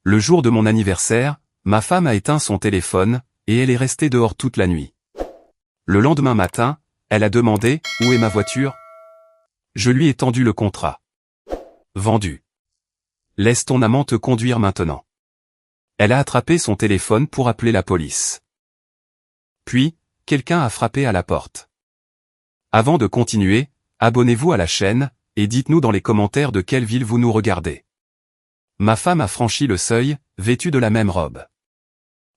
Le jour de mon anniversaire, ma femme a éteint son téléphone, et elle est restée dehors toute la nuit. Le lendemain matin, elle a demandé « Où est ma voiture ?» Je lui ai tendu le contrat. Vendu. Laisse ton amant te conduire maintenant. Elle a attrapé son téléphone pour appeler la police. Puis, quelqu'un a frappé à la porte. Avant de continuer, abonnez-vous à la chaîne, et dites-nous dans les commentaires de quelle ville vous nous regardez. Ma femme a franchi le seuil, vêtue de la même robe.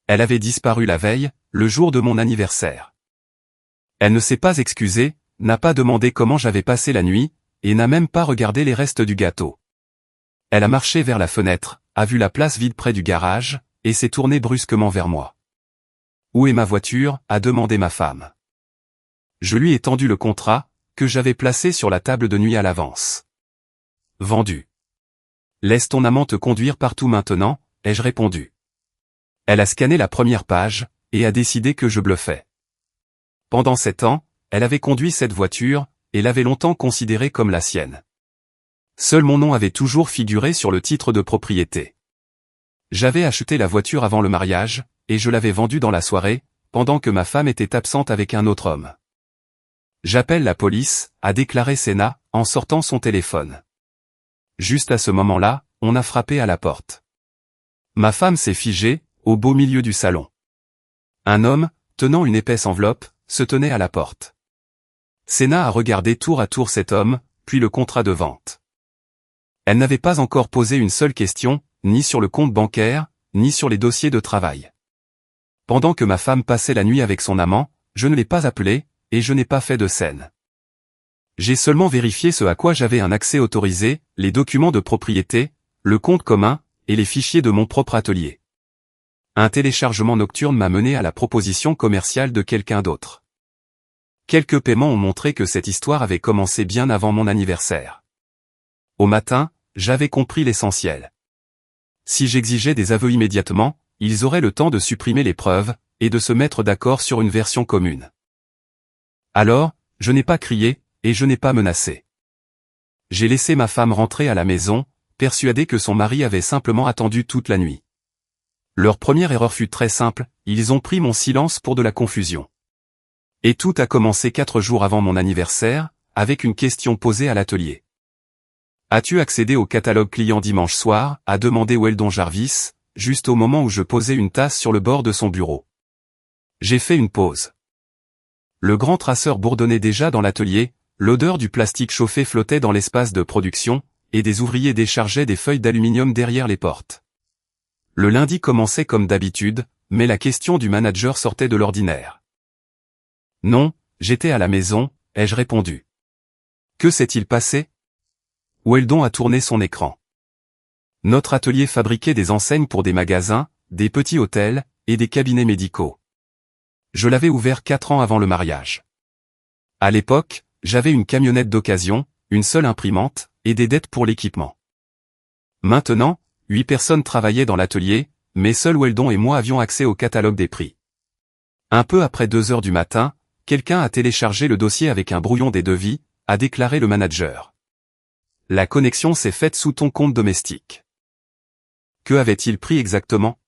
Elle avait disparu la veille, le jour de mon anniversaire. Elle ne s'est pas excusée, n'a pas demandé comment j'avais passé la nuit, et n'a même pas regardé les restes du gâteau. Elle a marché vers la fenêtre, a vu la place vide près du garage, et s'est tournée brusquement vers moi. « Où est ma voiture ?» a demandé ma femme. Je lui ai tendu le contrat, que j'avais placé sur la table de nuit à l'avance. Vendu. Laisse ton amant te conduire partout maintenant, ai-je répondu. Elle a scanné la première page, et a décidé que je bluffais. Pendant 7 ans, elle avait conduit cette voiture, et l'avait longtemps considérée comme la sienne. Seul mon nom avait toujours figuré sur le titre de propriété. J'avais acheté la voiture avant le mariage, et je l'avais vendue dans la soirée, pendant que ma femme était absente avec un autre homme. J'appelle la police, a déclaré Senna, en sortant son téléphone. Juste à ce moment-là, on a frappé à la porte. Ma femme s'est figée, au beau milieu du salon. Un homme, tenant une épaisse enveloppe, se tenait à la porte. Senna a regardé tour à tour cet homme, puis le contrat de vente. Elle n'avait pas encore posé une seule question, ni sur le compte bancaire, ni sur les dossiers de travail. Pendant que ma femme passait la nuit avec son amant, je ne l'ai pas appelé, et je n'ai pas fait de scène. J'ai seulement vérifié ce à quoi j'avais un accès autorisé, les documents de propriété, le compte commun, et les fichiers de mon propre atelier. Un téléchargement nocturne m'a mené à la proposition commerciale de quelqu'un d'autre. Quelques paiements ont montré que cette histoire avait commencé bien avant mon anniversaire. Au matin, j'avais compris l'essentiel. Si j'exigeais des aveux immédiatement, ils auraient le temps de supprimer les preuves, et de se mettre d'accord sur une version commune. Alors, je n'ai pas crié, et je n'ai pas menacé. J'ai laissé ma femme rentrer à la maison, persuadée que son mari avait simplement attendu toute la nuit. Leur première erreur fut très simple, ils ont pris mon silence pour de la confusion. Et tout a commencé 4 jours avant mon anniversaire, avec une question posée à l'atelier. As-tu accédé au catalogue client dimanche soir, a demandé Weldon Jarvis, juste au moment où je posais une tasse sur le bord de son bureau. J'ai fait une pause. Le grand traceur bourdonnait déjà dans l'atelier, l'odeur du plastique chauffé flottait dans l'espace de production, et des ouvriers déchargeaient des feuilles d'aluminium derrière les portes. Le lundi commençait comme d'habitude, mais la question du manager sortait de l'ordinaire. Non, j'étais à la maison, ai-je répondu. Que s'est-il passé? Weldon a tourné son écran. Notre atelier fabriquait des enseignes pour des magasins, des petits hôtels, et des cabinets médicaux. Je l'avais ouvert 4 ans avant le mariage. À l'époque, j'avais une camionnette d'occasion, une seule imprimante, et des dettes pour l'équipement. Maintenant, 8 personnes travaillaient dans l'atelier, mais seul Weldon et moi avions accès au catalogue des prix. Un peu après 2 heures du matin, quelqu'un a téléchargé le dossier avec un brouillon des devis, a déclaré le manager. La connexion s'est faite sous ton compte domestique. Que avait-il pris exactement?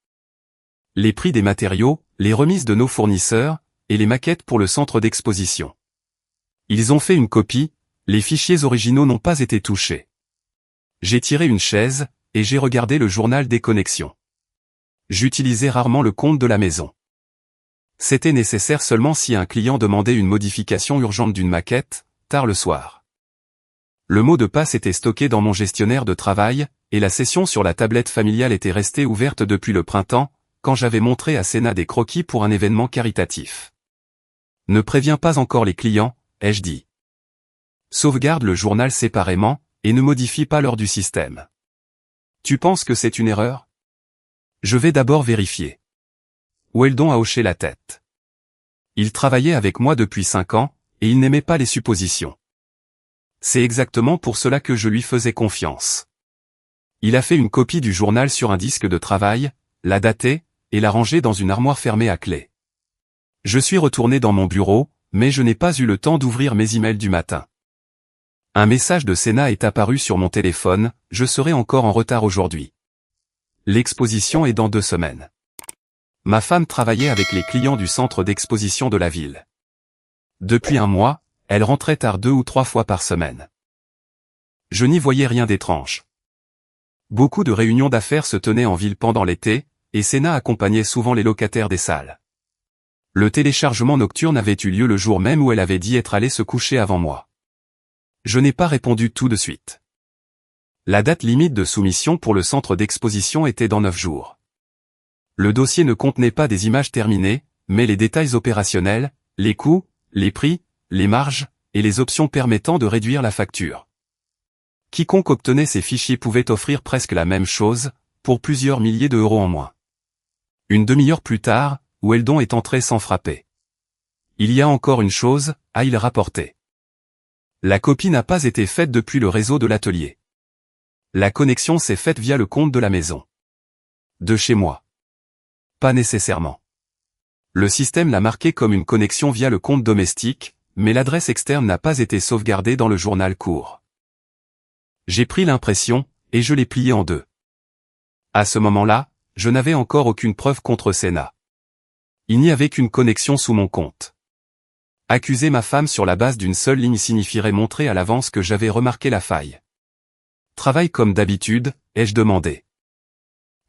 Les prix des matériaux, les remises de nos fournisseurs, et les maquettes pour le centre d'exposition. Ils ont fait une copie, les fichiers originaux n'ont pas été touchés. J'ai tiré une chaise, et j'ai regardé le journal des connexions. J'utilisais rarement le compte de la maison. C'était nécessaire seulement si un client demandait une modification urgente d'une maquette, tard le soir. Le mot de passe était stocké dans mon gestionnaire de travail, et la session sur la tablette familiale était restée ouverte depuis le printemps, quand j'avais montré à Senna des croquis pour un événement caritatif. Ne préviens pas encore les clients, ai-je dit. Sauvegarde le journal séparément, et ne modifie pas l'heure du système. Tu penses que c'est une erreur? Je vais d'abord vérifier. Weldon a hoché la tête. Il travaillait avec moi depuis 5 ans, et il n'aimait pas les suppositions. C'est exactement pour cela que je lui faisais confiance. Il a fait une copie du journal sur un disque de travail, l'a daté, et l'a rangé dans une armoire fermée à clé. Je suis retourné dans mon bureau, mais je n'ai pas eu le temps d'ouvrir mes emails du matin. Un message de Senna est apparu sur mon téléphone, je serai encore en retard aujourd'hui. L'exposition est dans 2 semaines. Ma femme travaillait avec les clients du centre d'exposition de la ville. Depuis un mois, elle rentrait tard 2 ou 3 fois par semaine. Je n'y voyais rien d'étrange. Beaucoup de réunions d'affaires se tenaient en ville pendant l'été, et Sénat accompagnait souvent les locataires des salles. Le téléchargement nocturne avait eu lieu le jour même où elle avait dit être allée se coucher avant moi. Je n'ai pas répondu tout de suite. La date limite de soumission pour le centre d'exposition était dans 9 jours. Le dossier ne contenait pas des images terminées, mais les détails opérationnels, les coûts, les prix, les marges, et les options permettant de réduire la facture. Quiconque obtenait ces fichiers pouvait offrir presque la même chose, pour plusieurs milliers d'euros en moins. Une demi-heure plus tard, Weldon est entré sans frapper. Il y a encore une chose, a-il rapporté. La copie n'a pas été faite depuis le réseau de l'atelier. La connexion s'est faite via le compte de la maison. De chez moi. Pas nécessairement. Le système l'a marqué comme une connexion via le compte domestique, mais l'adresse externe n'a pas été sauvegardée dans le journal court. J'ai pris l'impression, et je l'ai pliée en 2. À ce moment-là, je n'avais encore aucune preuve contre Sénat. Il n'y avait qu'une connexion sous mon compte. Accuser ma femme sur la base d'une seule ligne signifierait montrer à l'avance que j'avais remarqué la faille. Travaille comme d'habitude, ai-je demandé.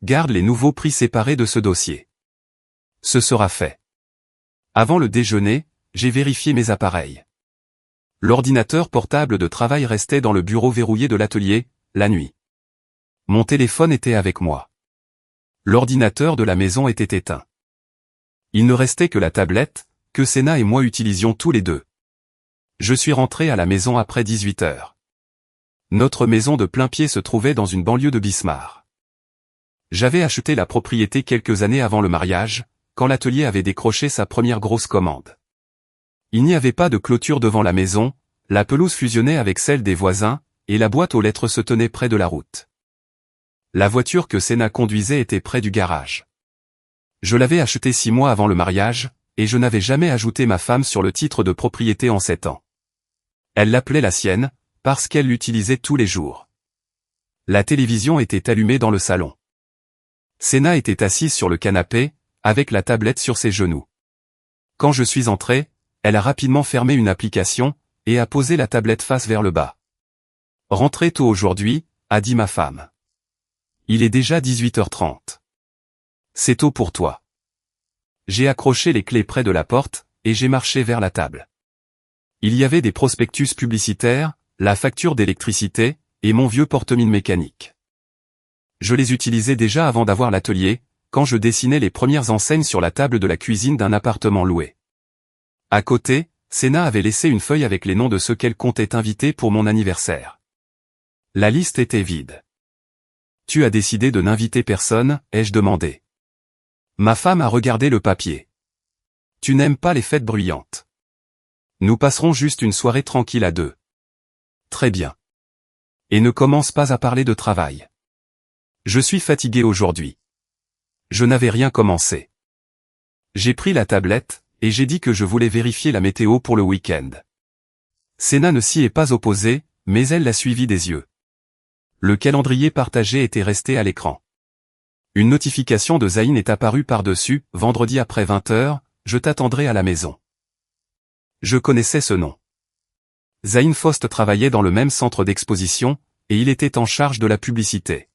Garde les nouveaux prix séparés de ce dossier. Ce sera fait. Avant le déjeuner, j'ai vérifié mes appareils. L'ordinateur portable de travail restait dans le bureau verrouillé de l'atelier, la nuit. Mon téléphone était avec moi. L'ordinateur de la maison était éteint. Il ne restait que la tablette, que Sénat et moi utilisions tous les deux. Je suis rentré à la maison après 18 heures. Notre maison de plain-pied se trouvait dans une banlieue de Bismarck. J'avais acheté la propriété quelques années avant le mariage, quand l'atelier avait décroché sa première grosse commande. Il n'y avait pas de clôture devant la maison, la pelouse fusionnait avec celle des voisins, et la boîte aux lettres se tenait près de la route. La voiture que Sénat conduisait était près du garage. Je l'avais achetée 6 mois avant le mariage, et je n'avais jamais ajouté ma femme sur le titre de propriété en 7 ans. Elle l'appelait la sienne, parce qu'elle l'utilisait tous les jours. La télévision était allumée dans le salon. Sénat était assise sur le canapé, avec la tablette sur ses genoux. Quand je suis entré, elle a rapidement fermé une application, et a posé la tablette face vers le bas. « Rentrez tôt aujourd'hui », a dit ma femme. « Il est déjà 18h30. C'est tôt pour toi. » J'ai accroché les clés près de la porte, et j'ai marché vers la table. Il y avait des prospectus publicitaires, la facture d'électricité, et mon vieux porte-mine mécanique. Je les utilisais déjà avant d'avoir l'atelier, quand je dessinais les premières enseignes sur la table de la cuisine d'un appartement loué. À côté, Sénat avait laissé une feuille avec les noms de ceux qu'elle comptait inviter pour mon anniversaire. La liste était vide. « Tu as décidé de n'inviter personne ?» ai-je demandé. Ma femme a regardé le papier. « Tu n'aimes pas les fêtes bruyantes. Nous passerons juste une soirée tranquille à 2. » Très bien. Et ne commence pas à parler de travail. Je suis fatigué aujourd'hui. Je n'avais rien commencé. J'ai pris la tablette, et j'ai dit que je voulais vérifier la météo pour le week-end. Sénat ne s'y est pas opposée, mais elle l'a suivi des yeux. Le calendrier partagé était resté à l'écran. Une notification de Zayn est apparue par-dessus, vendredi après 20h, je t'attendrai à la maison. Je connaissais ce nom. Zayn Faust travaillait dans le même centre d'exposition, et il était en charge de la publicité.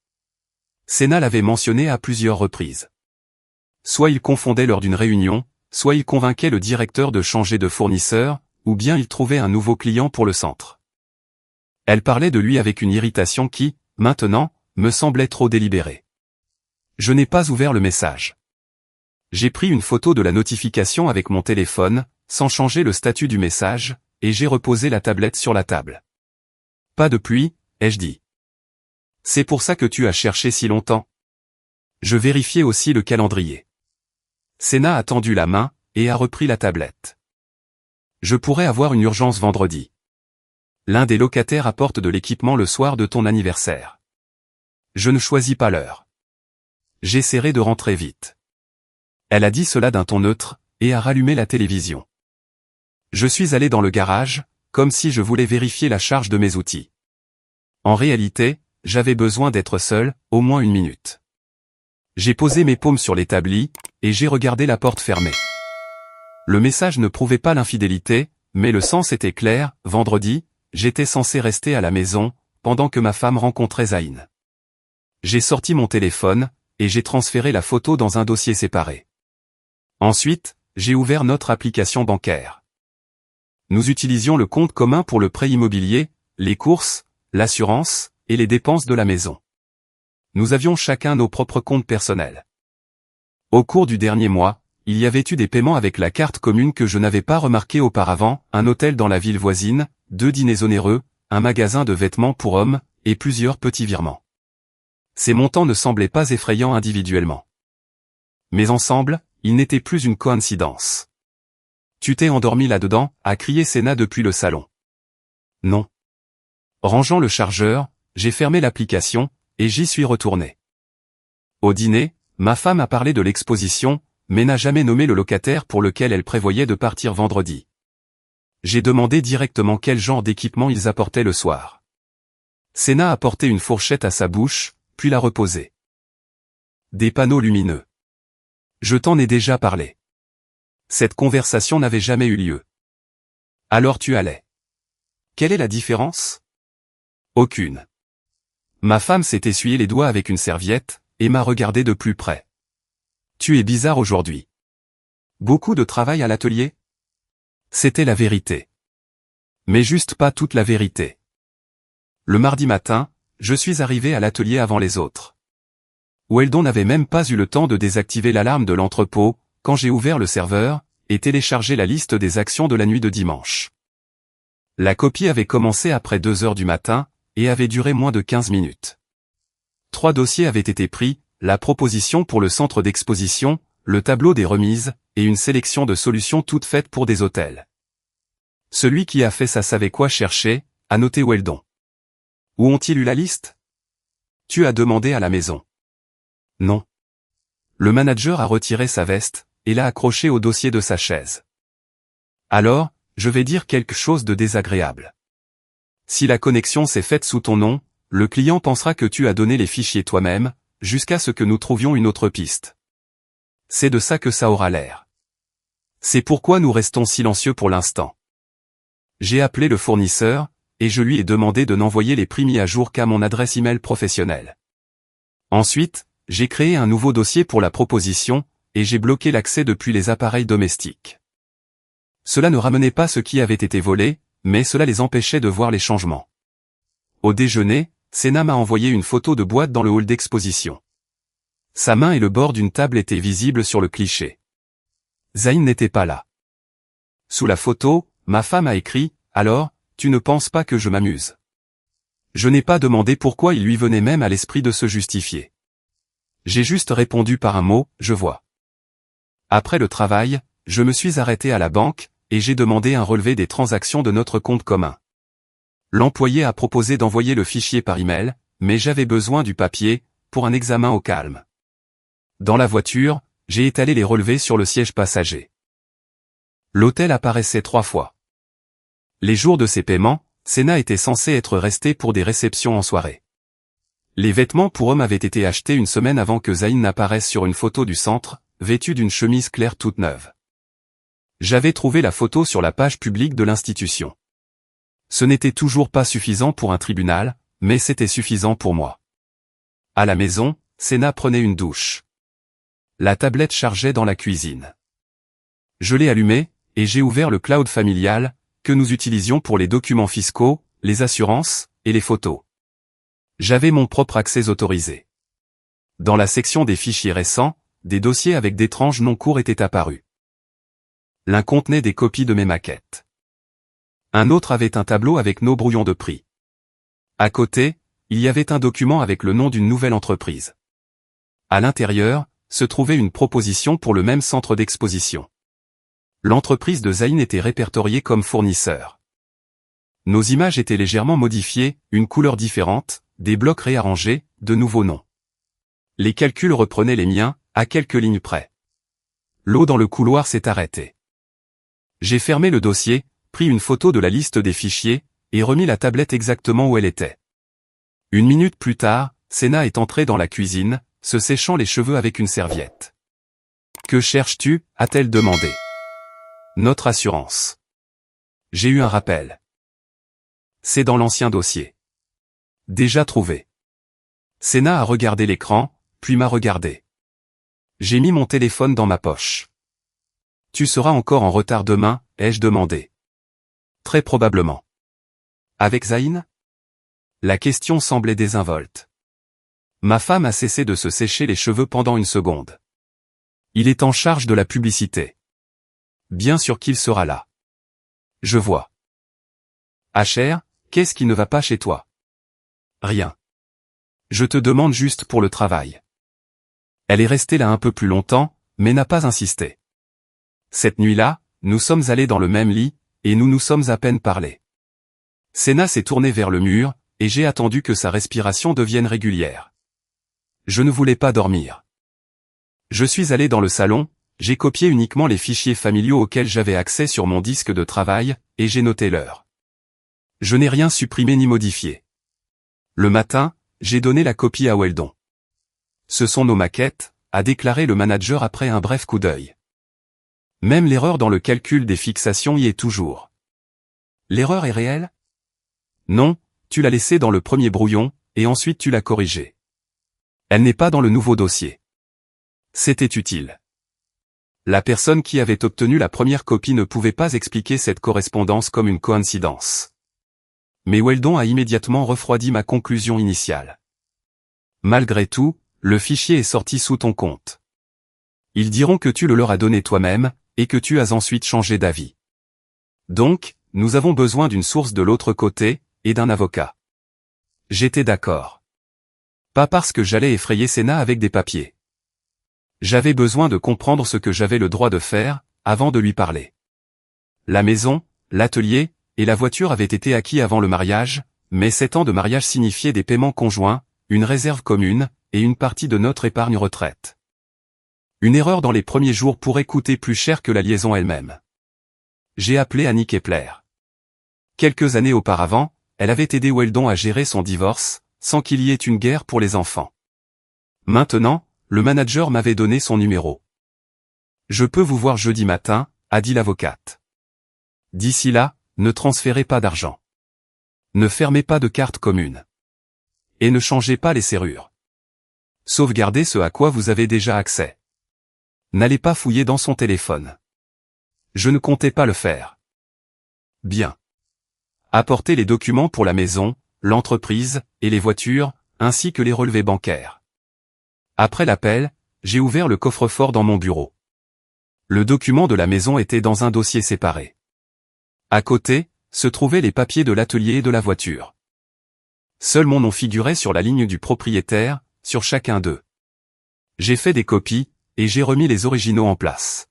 Sénat l'avait mentionné à plusieurs reprises. Soit il confondait lors d'une réunion, soit il convainquait le directeur de changer de fournisseur, ou bien il trouvait un nouveau client pour le centre. Elle parlait de lui avec une irritation qui, maintenant, me semblait trop délibérée. Je n'ai pas ouvert le message. J'ai pris une photo de la notification avec mon téléphone, sans changer le statut du message, et j'ai reposé la tablette sur la table. Pas de pluie, ai-je dit. C'est pour ça que tu as cherché si longtemps. Je vérifiais aussi le calendrier. Sénat a tendu la main, et a repris la tablette. Je pourrais avoir une urgence vendredi. L'un des locataires apporte de l'équipement le soir de ton anniversaire. Je ne choisis pas l'heure. J'essaierai de rentrer vite. Elle a dit cela d'un ton neutre, et a rallumé la télévision. Je suis allé dans le garage, comme si je voulais vérifier la charge de mes outils. En réalité, j'avais besoin d'être seul, au moins 1 minute. J'ai posé mes paumes sur l'établi, et j'ai regardé la porte fermée. Le message ne prouvait pas l'infidélité, mais le sens était clair. Vendredi, j'étais censé rester à la maison, pendant que ma femme rencontrait Zayn. J'ai sorti mon téléphone, et j'ai transféré la photo dans un dossier séparé. Ensuite, j'ai ouvert notre application bancaire. Nous utilisions le compte commun pour le prêt immobilier, les courses, l'assurance, et les dépenses de la maison. Nous avions chacun nos propres comptes personnels. Au cours du dernier mois, il y avait eu des paiements avec la carte commune que je n'avais pas remarqué auparavant, un hôtel dans la ville voisine, 2 dîners onéreux, un magasin de vêtements pour hommes, et plusieurs petits virements. Ces montants ne semblaient pas effrayants individuellement. Mais ensemble, ils n'étaient plus une coïncidence. Tu t'es endormi là-dedans, a crié Sénat depuis le salon. Non. Rangeant le chargeur, j'ai fermé l'application, et j'y suis retourné. Au dîner, ma femme a parlé de l'exposition, mais n'a jamais nommé le locataire pour lequel elle prévoyait de partir vendredi. J'ai demandé directement quel genre d'équipement ils apportaient le soir. Sénat a porté une fourchette à sa bouche, puis l'a reposée. Des panneaux lumineux. Je t'en ai déjà parlé. Cette conversation n'avait jamais eu lieu. Alors tu allais. Quelle est la différence? Aucune. Ma femme s'est essuyé les doigts avec une serviette, et m'a regardé de plus près. Tu es bizarre aujourd'hui. Beaucoup de travail à l'atelier? C'était la vérité. Mais juste pas toute la vérité. Le mardi matin, je suis arrivé à l'atelier avant les autres. Weldon n'avait même pas eu le temps de désactiver l'alarme de l'entrepôt, quand j'ai ouvert le serveur, et téléchargé la liste des actions de la nuit de dimanche. La copie avait commencé après 2 heures du matin, et avait duré moins de 15 minutes. 3 dossiers avaient été pris, la proposition pour le centre d'exposition, le tableau des remises, et une sélection de solutions toutes faites pour des hôtels. Celui qui a fait ça savait quoi chercher, a noté Weldon. Où ont-ils eu la liste? Tu as demandé à la maison. Non. Le manager a retiré sa veste, et l'a accrochée au dossier de sa chaise. Alors, je vais dire quelque chose de désagréable. Si la connexion s'est faite sous ton nom, le client pensera que tu as donné les fichiers toi-même, jusqu'à ce que nous trouvions une autre piste. C'est de ça que ça aura l'air. C'est pourquoi nous restons silencieux pour l'instant. J'ai appelé le fournisseur, et je lui ai demandé de n'envoyer les prix mis à jour qu'à mon adresse email professionnelle. Ensuite, j'ai créé un nouveau dossier pour la proposition, et j'ai bloqué l'accès depuis les appareils domestiques. Cela ne ramenait pas ce qui avait été volé, mais cela les empêchait de voir les changements. Au déjeuner, Sénat m'a envoyé une photo de boîte dans le hall d'exposition. Sa main et le bord d'une table étaient visibles sur le cliché. Zayn n'était pas là. Sous la photo, ma femme a écrit « Alors, tu ne penses pas que je m'amuse ?» Je n'ai pas demandé pourquoi il lui venait même à l'esprit de se justifier. J'ai juste répondu par un mot « Je vois ». Après le travail, je me suis arrêté à la banque, et j'ai demandé un relevé des transactions de notre compte commun. L'employé a proposé d'envoyer le fichier par email, mais j'avais besoin du papier, pour un examen au calme. Dans la voiture, j'ai étalé les relevés sur le siège passager. L'hôtel apparaissait 3 fois. Les jours de ces paiements, Sénat était censé être resté pour des réceptions en soirée. Les vêtements pour hommes avaient été achetés une semaine avant que Zayn n'apparaisse sur une photo du centre, vêtu d'une chemise claire toute neuve. J'avais trouvé la photo sur la page publique de l'institution. Ce n'était toujours pas suffisant pour un tribunal, mais c'était suffisant pour moi. À la maison, Sénat prenait une douche. La tablette chargeait dans la cuisine. Je l'ai allumée, et j'ai ouvert le cloud familial, que nous utilisions pour les documents fiscaux, les assurances, et les photos. J'avais mon propre accès autorisé. Dans la section des fichiers récents, des dossiers avec d'étranges noms courts étaient apparus. L'un contenait des copies de mes maquettes. Un autre avait un tableau avec nos brouillons de prix. À côté, il y avait un document avec le nom d'une nouvelle entreprise. À l'intérieur, se trouvait une proposition pour le même centre d'exposition. L'entreprise de Zayn était répertoriée comme fournisseur. Nos images étaient légèrement modifiées, une couleur différente, des blocs réarrangés, de nouveaux noms. Les calculs reprenaient les miens, à quelques lignes près. L'eau dans le couloir s'est arrêtée. J'ai fermé le dossier, pris une photo de la liste des fichiers, et remis la tablette exactement où elle était. 1 minute plus tard, Sénat est entré dans la cuisine, se séchant les cheveux avec une serviette. Que cherches-tu, a-t-elle demandé. Notre assurance. J'ai eu un rappel. C'est dans l'ancien dossier. Déjà trouvé. Sénat a regardé l'écran, puis m'a regardé. J'ai mis mon téléphone dans ma poche. Tu seras encore en retard demain, ai-je demandé. Très probablement. Avec Zayn? La question semblait désinvolte. Ma femme a cessé de se sécher les cheveux pendant une seconde. Il est en charge de la publicité. Bien sûr qu'il sera là. Je vois. Asher, qu'est-ce qui ne va pas chez toi? Rien. Je te demande juste pour le travail. Elle est restée là un peu plus longtemps, mais n'a pas insisté. Cette nuit-là, nous sommes allés dans le même lit, et nous nous sommes à peine parlé. Sénat s'est tourné vers le mur, et j'ai attendu que sa respiration devienne régulière. Je ne voulais pas dormir. Je suis allé dans le salon, j'ai copié uniquement les fichiers familiaux auxquels j'avais accès sur mon disque de travail, et j'ai noté l'heure. Je n'ai rien supprimé ni modifié. Le matin, j'ai donné la copie à Weldon. Ce sont nos maquettes, a déclaré le manager après un bref coup d'œil. Même l'erreur dans le calcul des fixations y est toujours. L'erreur est réelle? Non, tu l'as laissée dans le premier brouillon, et ensuite tu l'as corrigée. Elle n'est pas dans le nouveau dossier. C'était utile. La personne qui avait obtenu la première copie ne pouvait pas expliquer cette correspondance comme une coïncidence. Mais Weldon a immédiatement refroidi ma conclusion initiale. Malgré tout, le fichier est sorti sous ton compte. Ils diront que tu le leur as donné toi-même, et que tu as ensuite changé d'avis. Donc, nous avons besoin d'une source de l'autre côté, et d'un avocat. J'étais d'accord. Pas parce que j'allais effrayer Sénat avec des papiers. J'avais besoin de comprendre ce que j'avais le droit de faire, avant de lui parler. La maison, l'atelier, et la voiture avaient été acquis avant le mariage, mais 7 ans de mariage signifiaient des paiements conjoints, une réserve commune, et une partie de notre épargne retraite. Une erreur dans les premiers jours pourrait coûter plus cher que la liaison elle-même. J'ai appelé Annie Kepler. Quelques années auparavant, elle avait aidé Weldon à gérer son divorce, sans qu'il y ait une guerre pour les enfants. Maintenant, le manager m'avait donné son numéro. Je peux vous voir jeudi matin, a dit l'avocate. D'ici là, ne transférez pas d'argent. Ne fermez pas de carte commune. Et ne changez pas les serrures. Sauvegardez ce à quoi vous avez déjà accès. N'allez pas fouiller dans son téléphone. Je ne comptais pas le faire. Bien. Apportez les documents pour la maison, l'entreprise, et les voitures, ainsi que les relevés bancaires. Après l'appel, j'ai ouvert le coffre-fort dans mon bureau. Le document de la maison était dans un dossier séparé. À côté, se trouvaient les papiers de l'atelier et de la voiture. Seul mon nom figurait sur la ligne du propriétaire, sur chacun d'eux. J'ai fait des copies, et j'ai remis les originaux en place.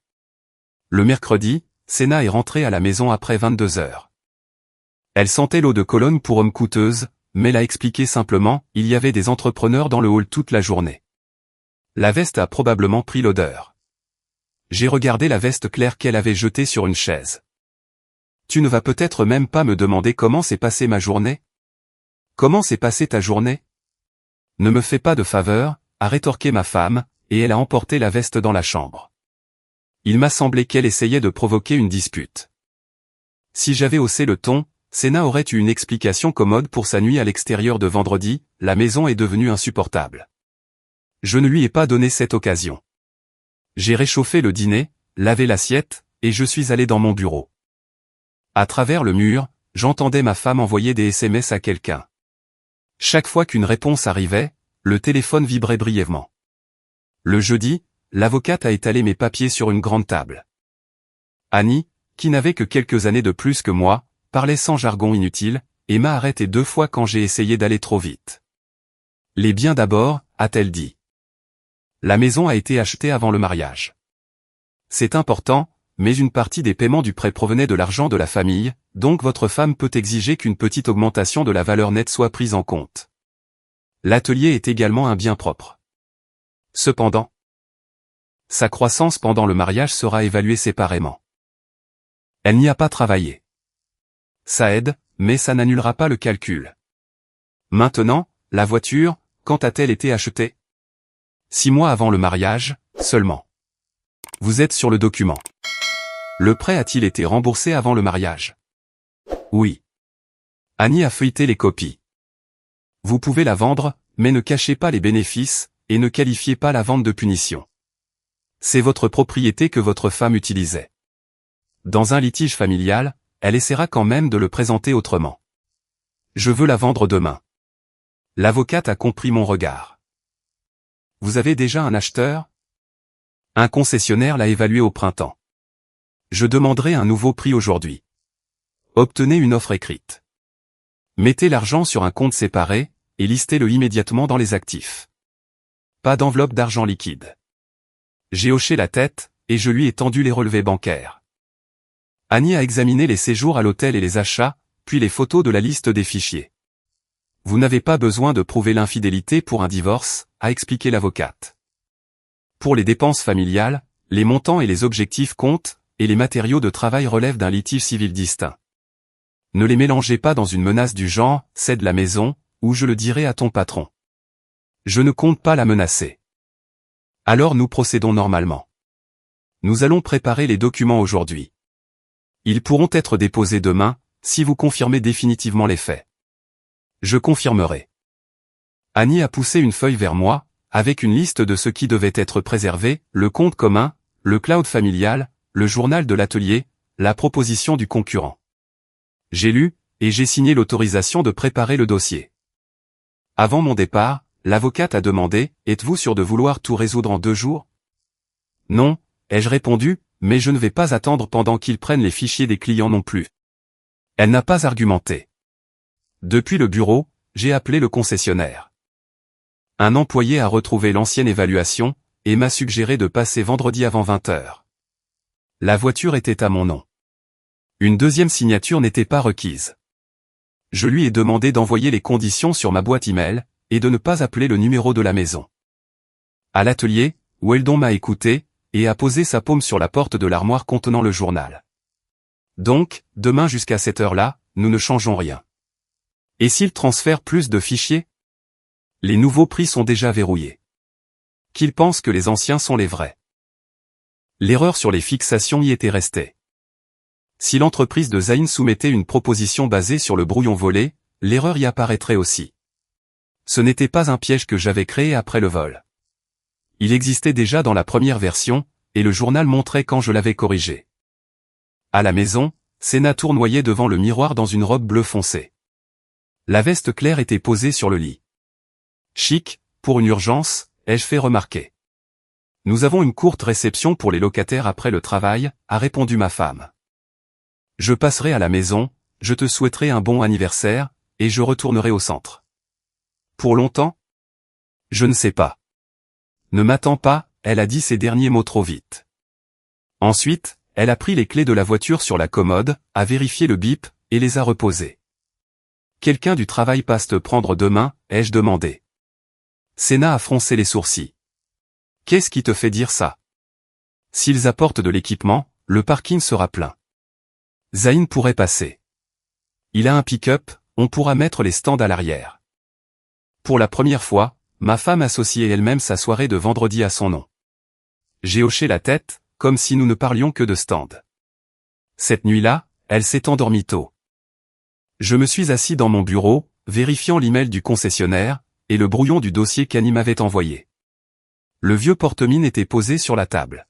Le mercredi, Sénat est rentrée à la maison après 22 heures. Elle sentait l'eau de Cologne pour homme coûteuse, mais l'a expliqué simplement, il y avait des entrepreneurs dans le hall toute la journée. La veste a probablement pris l'odeur. J'ai regardé la veste claire qu'elle avait jetée sur une chaise. Tu ne vas peut-être même pas me demander comment s'est passée ma journée? Comment s'est passée ta journée? Ne me fais pas de faveur, a rétorqué ma femme, et elle a emporté la veste dans la chambre. Il m'a semblé qu'elle essayait de provoquer une dispute. Si j'avais haussé le ton, Sénat aurait eu une explication commode pour sa nuit à l'extérieur de vendredi, la maison est devenue insupportable. Je ne lui ai pas donné cette occasion. J'ai réchauffé le dîner, lavé l'assiette, et je suis allé dans mon bureau. À travers le mur, j'entendais ma femme envoyer des SMS à quelqu'un. Chaque fois qu'une réponse arrivait, le téléphone vibrait brièvement. Le jeudi, l'avocate a étalé mes papiers sur une grande table. Annie, qui n'avait que quelques années de plus que moi, parlait sans jargon inutile, et m'a arrêté 2 fois quand j'ai essayé d'aller trop vite. Les biens d'abord, a-t-elle dit. La maison a été achetée avant le mariage. C'est important, mais une partie des paiements du prêt provenait de l'argent de la famille, donc votre femme peut exiger qu'une petite augmentation de la valeur nette soit prise en compte. L'atelier est également un bien propre. Cependant, sa croissance pendant le mariage sera évaluée séparément. Elle n'y a pas travaillé. Ça aide, mais ça n'annulera pas le calcul. Maintenant, la voiture, quand a-t-elle été achetée? 6 mois avant le mariage, seulement. Vous êtes sur le document. Le prêt a-t-il été remboursé avant le mariage? Oui. Annie a feuilleté les copies. Vous pouvez la vendre, mais ne cachez pas les bénéfices, et ne qualifiez pas la vente de punition. C'est votre propriété que votre femme utilisait. Dans un litige familial, elle essaiera quand même de le présenter autrement. Je veux la vendre demain. L'avocate a compris mon regard. Vous avez déjà un acheteur? Un concessionnaire l'a évalué au printemps. Je demanderai un nouveau prix aujourd'hui. Obtenez une offre écrite. Mettez l'argent sur un compte séparé, et listez-le immédiatement dans les actifs. Pas d'enveloppe d'argent liquide. J'ai hoché la tête, et je lui ai tendu les relevés bancaires. Annie a examiné les séjours à l'hôtel et les achats, puis les photos de la liste des fichiers. Vous n'avez pas besoin de prouver l'infidélité pour un divorce, a expliqué l'avocate. Pour les dépenses familiales, les montants et les objectifs comptent, et les matériaux de travail relèvent d'un litige civil distinct. Ne les mélangez pas dans une menace du genre « cède la maison » ou « je le dirai à ton patron ». Je ne compte pas la menacer. Alors nous procédons normalement. Nous allons préparer les documents aujourd'hui. Ils pourront être déposés demain, si vous confirmez définitivement les faits. Je confirmerai. Annie a poussé une feuille vers moi, avec une liste de ce qui devait être préservé, le compte commun, le cloud familial, le journal de l'atelier, la proposition du concurrent. J'ai lu, et j'ai signé l'autorisation de préparer le dossier. Avant mon départ, l'avocate a demandé « Êtes-vous sûr de vouloir tout résoudre en 2 jours ?» Non, ai-je répondu, mais je ne vais pas attendre pendant qu'ils prennent les fichiers des clients non plus. Elle n'a pas argumenté. Depuis le bureau, j'ai appelé le concessionnaire. Un employé a retrouvé l'ancienne évaluation, et m'a suggéré de passer vendredi avant 20h. La voiture était à mon nom. Une deuxième signature n'était pas requise. Je lui ai demandé d'envoyer les conditions sur ma boîte email, et de ne pas appeler le numéro de la maison. À l'atelier, Weldon m'a écouté, et a posé sa paume sur la porte de l'armoire contenant le journal. Donc, demain jusqu'à cette heure-là, nous ne changeons rien. Et s'il transfère plus de fichiers? Les nouveaux prix sont déjà verrouillés. Qu'il pense que les anciens sont les vrais. L'erreur sur les fixations y était restée. Si l'entreprise de Zayn soumettait une proposition basée sur le brouillon volé, l'erreur y apparaîtrait aussi. Ce n'était pas un piège que j'avais créé après le vol. Il existait déjà dans la première version, et le journal montrait quand je l'avais corrigé. À la maison, Sénat tournoyait devant le miroir dans une robe bleu foncé. La veste claire était posée sur le lit. Chic, pour une urgence, ai-je fait remarquer. Nous avons une courte réception pour les locataires après le travail, a répondu ma femme. Je passerai à la maison, je te souhaiterai un bon anniversaire, et je retournerai au centre. Pour longtemps? Je ne sais pas. Ne m'attends pas, elle a dit ces derniers mots trop vite. Ensuite, elle a pris les clés de la voiture sur la commode, a vérifié le bip, et les a reposées. Quelqu'un du travail passe te prendre demain, ai-je demandé. Sénat a froncé les sourcils. Qu'est-ce qui te fait dire ça? S'ils apportent de l'équipement, le parking sera plein. Zayn pourrait passer. Il a un pick-up, on pourra mettre les stands à l'arrière. Pour la première fois, ma femme associait elle-même sa soirée de vendredi à son nom. J'ai hoché la tête, comme si nous ne parlions que de stands. Cette nuit-là, elle s'est endormie tôt. Je me suis assis dans mon bureau, vérifiant l'email du concessionnaire, et le brouillon du dossier qu'Annie m'avait envoyé. Le vieux porte-mine était posé sur la table.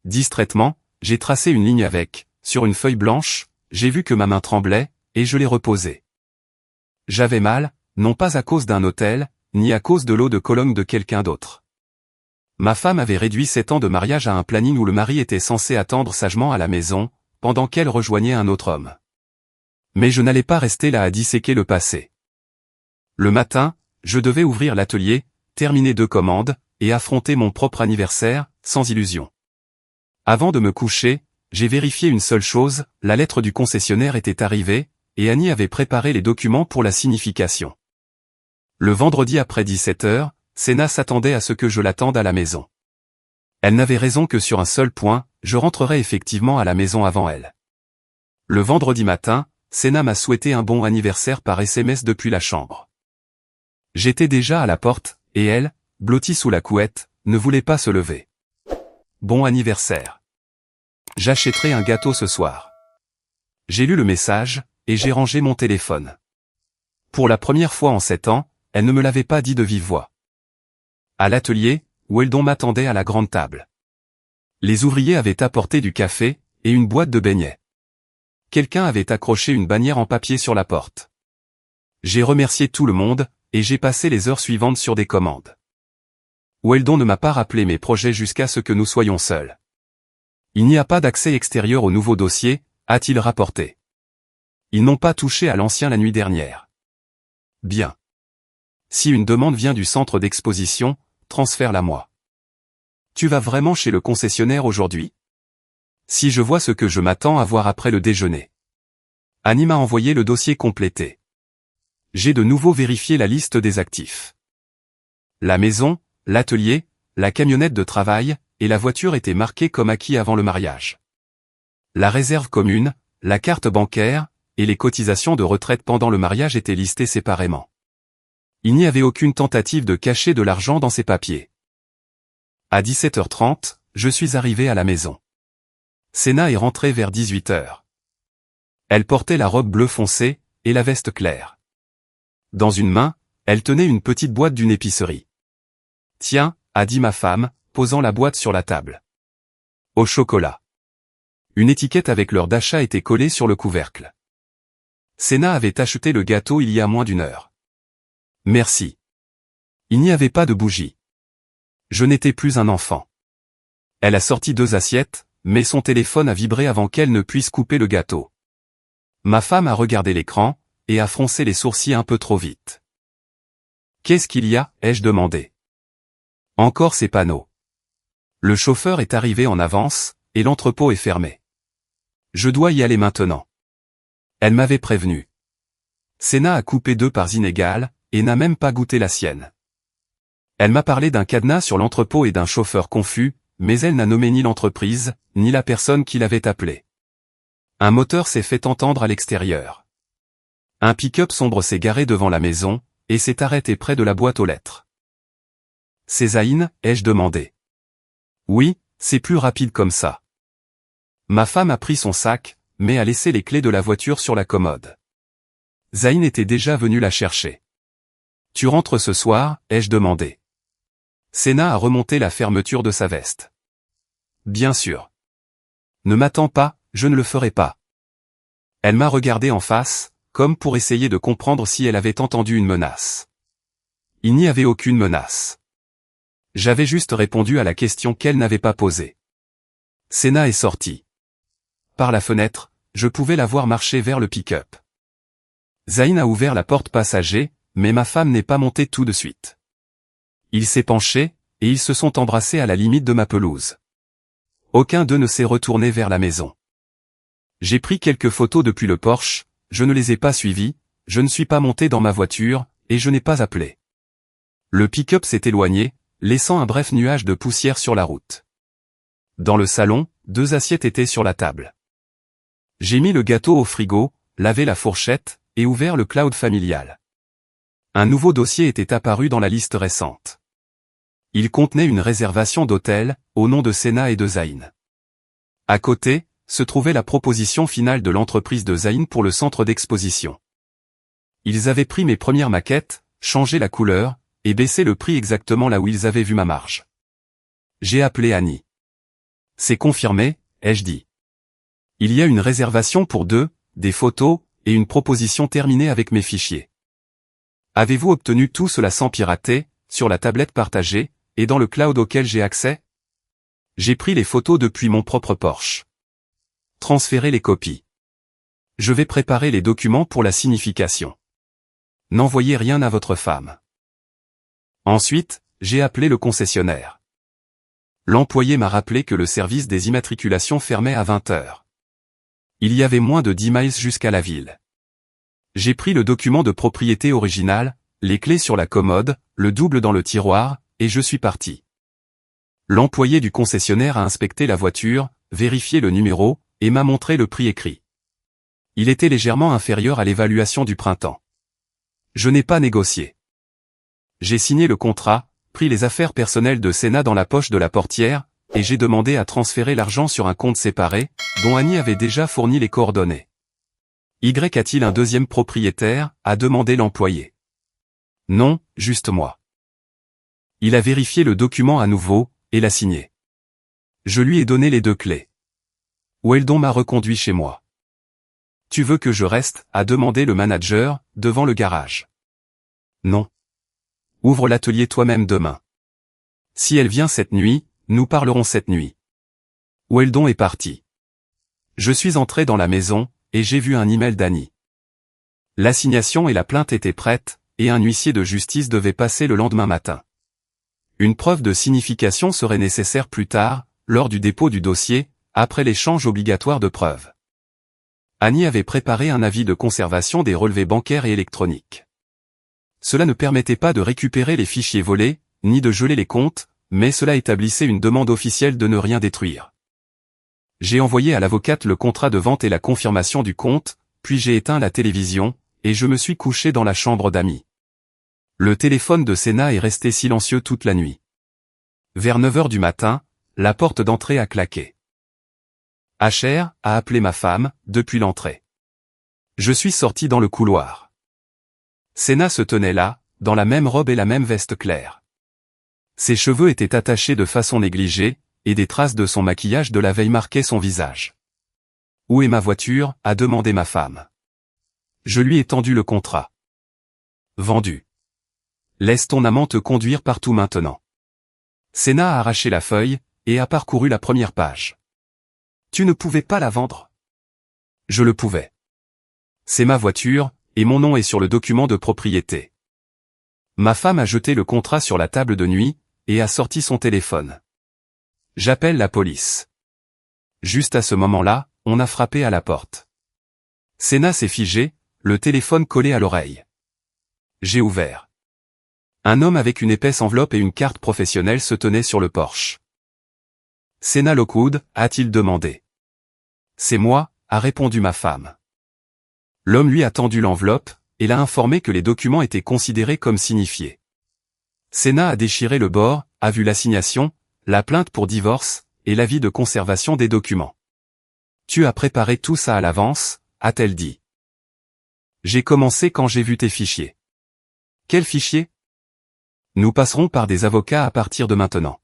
Distraitement, j'ai tracé une ligne avec, sur une feuille blanche, j'ai vu que ma main tremblait, et je l'ai reposée. J'avais mal, non pas à cause d'un hôtel, ni à cause de l'eau de Cologne de quelqu'un d'autre. Ma femme avait réduit 7 ans de mariage à un planning où le mari était censé attendre sagement à la maison, pendant qu'elle rejoignait un autre homme. Mais je n'allais pas rester là à disséquer le passé. Le matin, je devais ouvrir l'atelier, terminer 2 commandes, et affronter mon propre anniversaire, sans illusion. Avant de me coucher, j'ai vérifié une seule chose, la lettre du concessionnaire était arrivée, et Annie avait préparé les documents pour la signification. Le vendredi après 17h, Sénat s'attendait à ce que je l'attende à la maison. Elle n'avait raison que sur un seul point, je rentrerai effectivement à la maison avant elle. Le vendredi matin, Sénat m'a souhaité un bon anniversaire par SMS depuis la chambre. J'étais déjà à la porte, et elle, blotti sous la couette, ne voulait pas se lever. Bon anniversaire. J'achèterai un gâteau ce soir. J'ai lu le message, et j'ai rangé mon téléphone. Pour la première fois en 7 ans, elle ne me l'avait pas dit de vive voix. À l'atelier, Weldon m'attendait à la grande table. Les ouvriers avaient apporté du café, et une boîte de beignets. Quelqu'un avait accroché une bannière en papier sur la porte. J'ai remercié tout le monde, et j'ai passé les heures suivantes sur des commandes. Weldon ne m'a pas rappelé mes projets jusqu'à ce que nous soyons seuls. Il n'y a pas d'accès extérieur au nouveau dossier, a-t-il rapporté. Ils n'ont pas touché à l'ancien la nuit dernière. Bien. Si une demande vient du centre d'exposition, transfère-la moi. Tu vas vraiment chez le concessionnaire aujourd'hui? Si je vois ce que je m'attends à voir après le déjeuner. Annie m'a envoyé le dossier complété. J'ai de nouveau vérifié la liste des actifs. La maison, l'atelier, la camionnette de travail, et la voiture étaient marqués comme acquis avant le mariage. La réserve commune, la carte bancaire, et les cotisations de retraite pendant le mariage étaient listées séparément. Il n'y avait aucune tentative de cacher de l'argent dans ces papiers. À 17h30, je suis arrivé à la maison. Sénat est rentrée vers 18h. Elle portait la robe bleu foncé, et la veste claire. Dans une main, elle tenait une petite boîte d'une épicerie. « Tiens », a dit ma femme, posant la boîte sur la table. « Au chocolat. » Une étiquette avec l'heure d'achat était collée sur le couvercle. Sénat avait acheté le gâteau il y a moins d'une heure. Merci. Il n'y avait pas de bougie. Je n'étais plus un enfant. Elle a sorti 2 assiettes, mais son téléphone a vibré avant qu'elle ne puisse couper le gâteau. Ma femme a regardé l'écran, et a froncé les sourcils un peu trop vite. « Qu'est-ce qu'il y a ?» ai-je demandé. « Encore ces panneaux. Le chauffeur est arrivé en avance, et l'entrepôt est fermé. Je dois y aller maintenant. » Elle m'avait prévenu. Sénat a coupé 2 parts inégales, et n'a même pas goûté la sienne. Elle m'a parlé d'un cadenas sur l'entrepôt et d'un chauffeur confus, mais elle n'a nommé ni l'entreprise, ni la personne qui l'avait appelé. Un moteur s'est fait entendre à l'extérieur. Un pick-up sombre s'est garé devant la maison, et s'est arrêté près de la boîte aux lettres. « C'est Zayn ?» ai-je demandé. « Oui, c'est plus rapide comme ça. » Ma femme a pris son sac, mais a laissé les clés de la voiture sur la commode. Zayn était déjà venu la chercher. « Tu rentres ce soir ?» ai-je demandé. Sénat a remonté la fermeture de sa veste. « Bien sûr. »« Ne m'attends pas, je ne le ferai pas. » Elle m'a regardé en face, comme pour essayer de comprendre si elle avait entendu une menace. Il n'y avait aucune menace. J'avais juste répondu à la question qu'elle n'avait pas posée. Sénat est sorti. Par la fenêtre, je pouvais la voir marcher vers le pick-up. Zayn a ouvert la porte passager, mais ma femme n'est pas montée tout de suite. Il s'est penché, et ils se sont embrassés à la limite de ma pelouse. Aucun d'eux ne s'est retourné vers la maison. J'ai pris quelques photos depuis le Porsche, je ne les ai pas suivies, je ne suis pas monté dans ma voiture, et je n'ai pas appelé. Le pick-up s'est éloigné, laissant un bref nuage de poussière sur la route. Dans le salon, 2 assiettes étaient sur la table. J'ai mis le gâteau au frigo, lavé la fourchette, et ouvert le cloud familial. Un nouveau dossier était apparu dans la liste récente. Il contenait une réservation d'hôtel, au nom de Sénat et de Zayn. À côté, se trouvait la proposition finale de l'entreprise de Zayn pour le centre d'exposition. Ils avaient pris mes premières maquettes, changé la couleur, et baissé le prix exactement là où ils avaient vu ma marge. J'ai appelé Annie. « C'est confirmé ?» ai-je dit. « Il y a une réservation pour 2, des photos, et une proposition terminée avec mes fichiers. Avez-vous obtenu tout cela sans pirater, sur la tablette partagée, et dans le cloud auquel j'ai accès? J'ai pris les photos depuis mon propre Porsche. Transférez les copies. Je vais préparer les documents pour la signification. N'envoyez rien à votre femme. » Ensuite, j'ai appelé le concessionnaire. L'employé m'a rappelé que le service des immatriculations fermait à 20h. Il y avait moins de 10 miles jusqu'à la ville. J'ai pris le document de propriété original, les clés sur la commode, le double dans le tiroir, et je suis parti. L'employé du concessionnaire a inspecté la voiture, vérifié le numéro, et m'a montré le prix écrit. Il était légèrement inférieur à l'évaluation du printemps. Je n'ai pas négocié. J'ai signé le contrat, pris les affaires personnelles de Sénat dans la poche de la portière, et j'ai demandé à transférer l'argent sur un compte séparé, dont Annie avait déjà fourni les coordonnées. Y a-t-il un deuxième propriétaire, a demandé l'employé. Non, juste moi. Il a vérifié le document à nouveau, et l'a signé. Je lui ai donné les 2 clés. Weldon m'a reconduit chez moi. Tu veux que je reste, a demandé le manager, devant le garage. Non. Ouvre l'atelier toi-même demain. Si elle vient cette nuit, nous parlerons cette nuit. Weldon est parti. Je suis entré dans la maison, et j'ai vu un email d'Annie. L'assignation et la plainte étaient prêtes, et un huissier de justice devait passer le lendemain matin. Une preuve de signification serait nécessaire plus tard, lors du dépôt du dossier, après l'échange obligatoire de preuves. Annie avait préparé un avis de conservation des relevés bancaires et électroniques. Cela ne permettait pas de récupérer les fichiers volés, ni de geler les comptes, mais cela établissait une demande officielle de ne rien détruire. J'ai envoyé à l'avocate le contrat de vente et la confirmation du compte, puis j'ai éteint la télévision, et je me suis couché dans la chambre d'Annie. Le téléphone de Sénat est resté silencieux toute la nuit. Vers 9 heures du matin, la porte d'entrée a claqué. HR a appelé ma femme, depuis l'entrée. Je suis sorti dans le couloir. Sénat se tenait là, dans la même robe et la même veste claire. Ses cheveux étaient attachés de façon négligée, et des traces de son maquillage de la veille marquaient son visage. « Où est ma voiture ?» a demandé ma femme. Je lui ai tendu le contrat. « Vendu. Laisse ton amant te conduire partout maintenant. » Sénat a arraché la feuille, et a parcouru la première page. « Tu ne pouvais pas la vendre ?» Je le pouvais. C'est ma voiture, et mon nom est sur le document de propriété. Ma femme a jeté le contrat sur la table de nuit, et a sorti son téléphone. J'appelle la police. Juste à ce moment-là, on a frappé à la porte. Sénat s'est figé, le téléphone collé à l'oreille. J'ai ouvert. Un homme avec une épaisse enveloppe et une carte professionnelle se tenait sur le porche. « Sénat Lockwood ?» a-t-il demandé. « C'est moi », a répondu ma femme. L'homme lui a tendu l'enveloppe, et l'a informé que les documents étaient considérés comme signifiés. Sénat a déchiré le bord, a vu l'assignation, la plainte pour divorce, et l'avis de conservation des documents. « Tu as préparé tout ça à l'avance ?» a-t-elle dit. « J'ai commencé quand j'ai vu tes fichiers. »« Quels fichiers ? » ?»« Nous passerons par des avocats à partir de maintenant. »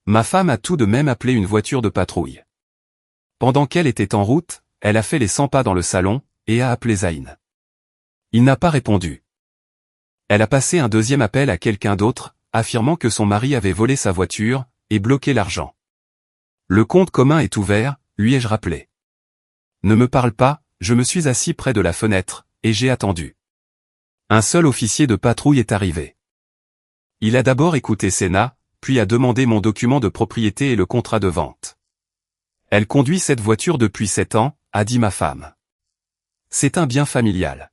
Ma femme a tout de même appelé une voiture de patrouille. Pendant qu'elle était en route, elle a fait les 100 pas dans le salon, et a appelé Zayn. Il n'a pas répondu. Elle a passé un deuxième appel à quelqu'un d'autre, affirmant que son mari avait volé sa voiture, et bloqué l'argent. Le compte commun est ouvert, lui ai-je rappelé. Ne me parle pas, je me suis assis près de la fenêtre, et j'ai attendu. Un seul officier de patrouille est arrivé. Il a d'abord écouté Sénat, puis a demandé mon document de propriété et le contrat de vente. Elle conduit cette voiture depuis 7 ans, a dit ma femme. C'est un bien familial.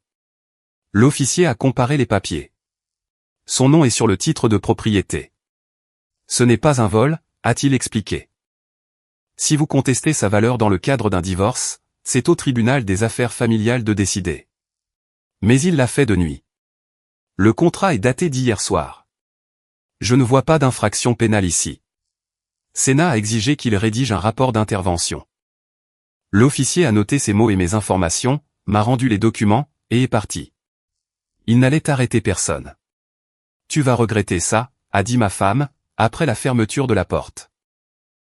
L'officier a comparé les papiers. Son nom est sur le titre de propriété. Ce n'est pas un vol, a-t-il expliqué. Si vous contestez sa valeur dans le cadre d'un divorce, c'est au tribunal des affaires familiales de décider. Mais il l'a fait de nuit. Le contrat est daté d'hier soir. Je ne vois pas d'infraction pénale ici. Sénat a exigé qu'il rédige un rapport d'intervention. L'officier a noté ces mots et mes informations, m'a rendu les documents, et est parti. Il n'allait arrêter personne. Tu vas regretter ça, a dit ma femme, après la fermeture de la porte.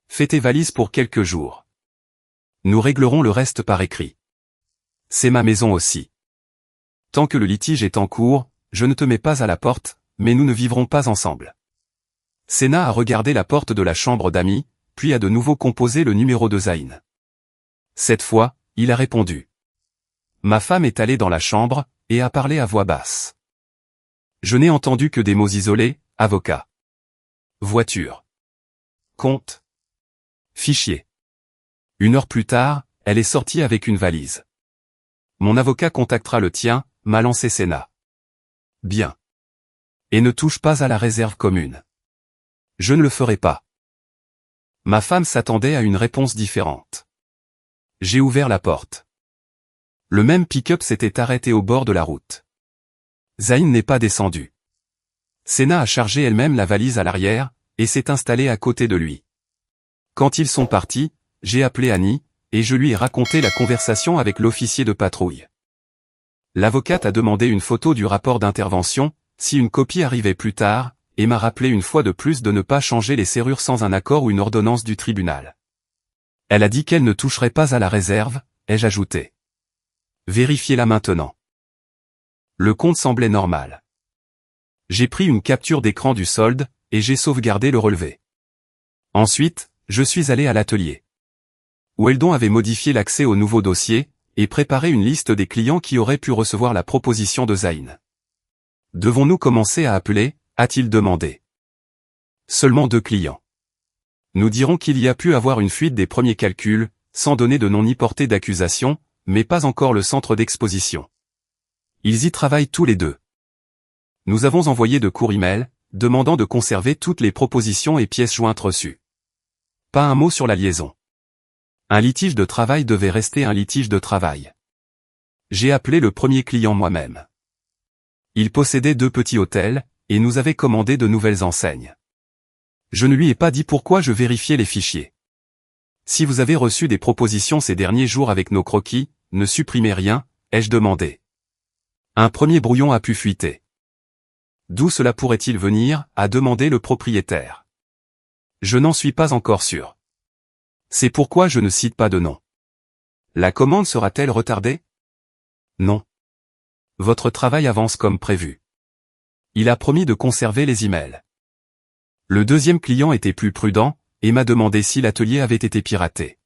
Fais tes valises pour quelques jours. Nous réglerons le reste par écrit. C'est ma maison aussi. Tant que le litige est en cours, je ne te mets pas à la porte, mais nous ne vivrons pas ensemble. Sénat a regardé la porte de la chambre d'Annie, puis a de nouveau composé le numéro de Zayn. Cette fois, il a répondu. Ma femme est allée dans la chambre, et a parlé à voix basse. Je n'ai entendu que des mots isolés, avocat. Voiture. Compte. Fichier. 1 heure plus tard, elle est sortie avec une valise. Mon avocat contactera le tien, m'a lancé Sénat. Bien. Et ne touche pas à la réserve commune. Je ne le ferai pas. Ma femme s'attendait à une réponse différente. J'ai ouvert la porte. Le même pick-up s'était arrêté au bord de la route. Zayn n'est pas descendu. Séna a chargé elle-même la valise à l'arrière, et s'est installée à côté de lui. Quand ils sont partis, j'ai appelé Annie, et je lui ai raconté la conversation avec l'officier de patrouille. L'avocate a demandé une photo du rapport d'intervention, si une copie arrivait plus tard, et m'a rappelé une fois de plus de ne pas changer les serrures sans un accord ou une ordonnance du tribunal. Elle a dit qu'elle ne toucherait pas à la réserve, ai-je ajouté. Vérifiez-la maintenant. Le compte semblait normal. J'ai pris une capture d'écran du solde, et j'ai sauvegardé le relevé. Ensuite, je suis allé à l'atelier. Weldon avait modifié l'accès au nouveau dossier, et préparé une liste des clients qui auraient pu recevoir la proposition de Zayn. Devons-nous commencer à appeler, a-t-il demandé. Seulement 2 clients. Nous dirons qu'il y a pu avoir une fuite des premiers calculs, sans donner de nom ni portée d'accusation, mais pas encore le centre d'exposition. Ils y travaillent tous les 2. Nous avons envoyé de courts emails, demandant de conserver toutes les propositions et pièces jointes reçues. Pas un mot sur la liaison. Un litige de travail devait rester un litige de travail. J'ai appelé le premier client moi-même. Il possédait 2 petits hôtels, et nous avait commandé de nouvelles enseignes. Je ne lui ai pas dit pourquoi je vérifiais les fichiers. Si vous avez reçu des propositions ces derniers jours avec nos croquis, ne supprimez rien, ai-je demandé. Un premier brouillon a pu fuiter. D'où cela pourrait-il venir, a demandé le propriétaire. Je n'en suis pas encore sûr. C'est pourquoi je ne cite pas de nom. La commande sera-t-elle retardée? Non. Votre travail avance comme prévu. Il a promis de conserver les emails. Le deuxième client était plus prudent, et m'a demandé si l'atelier avait été piraté.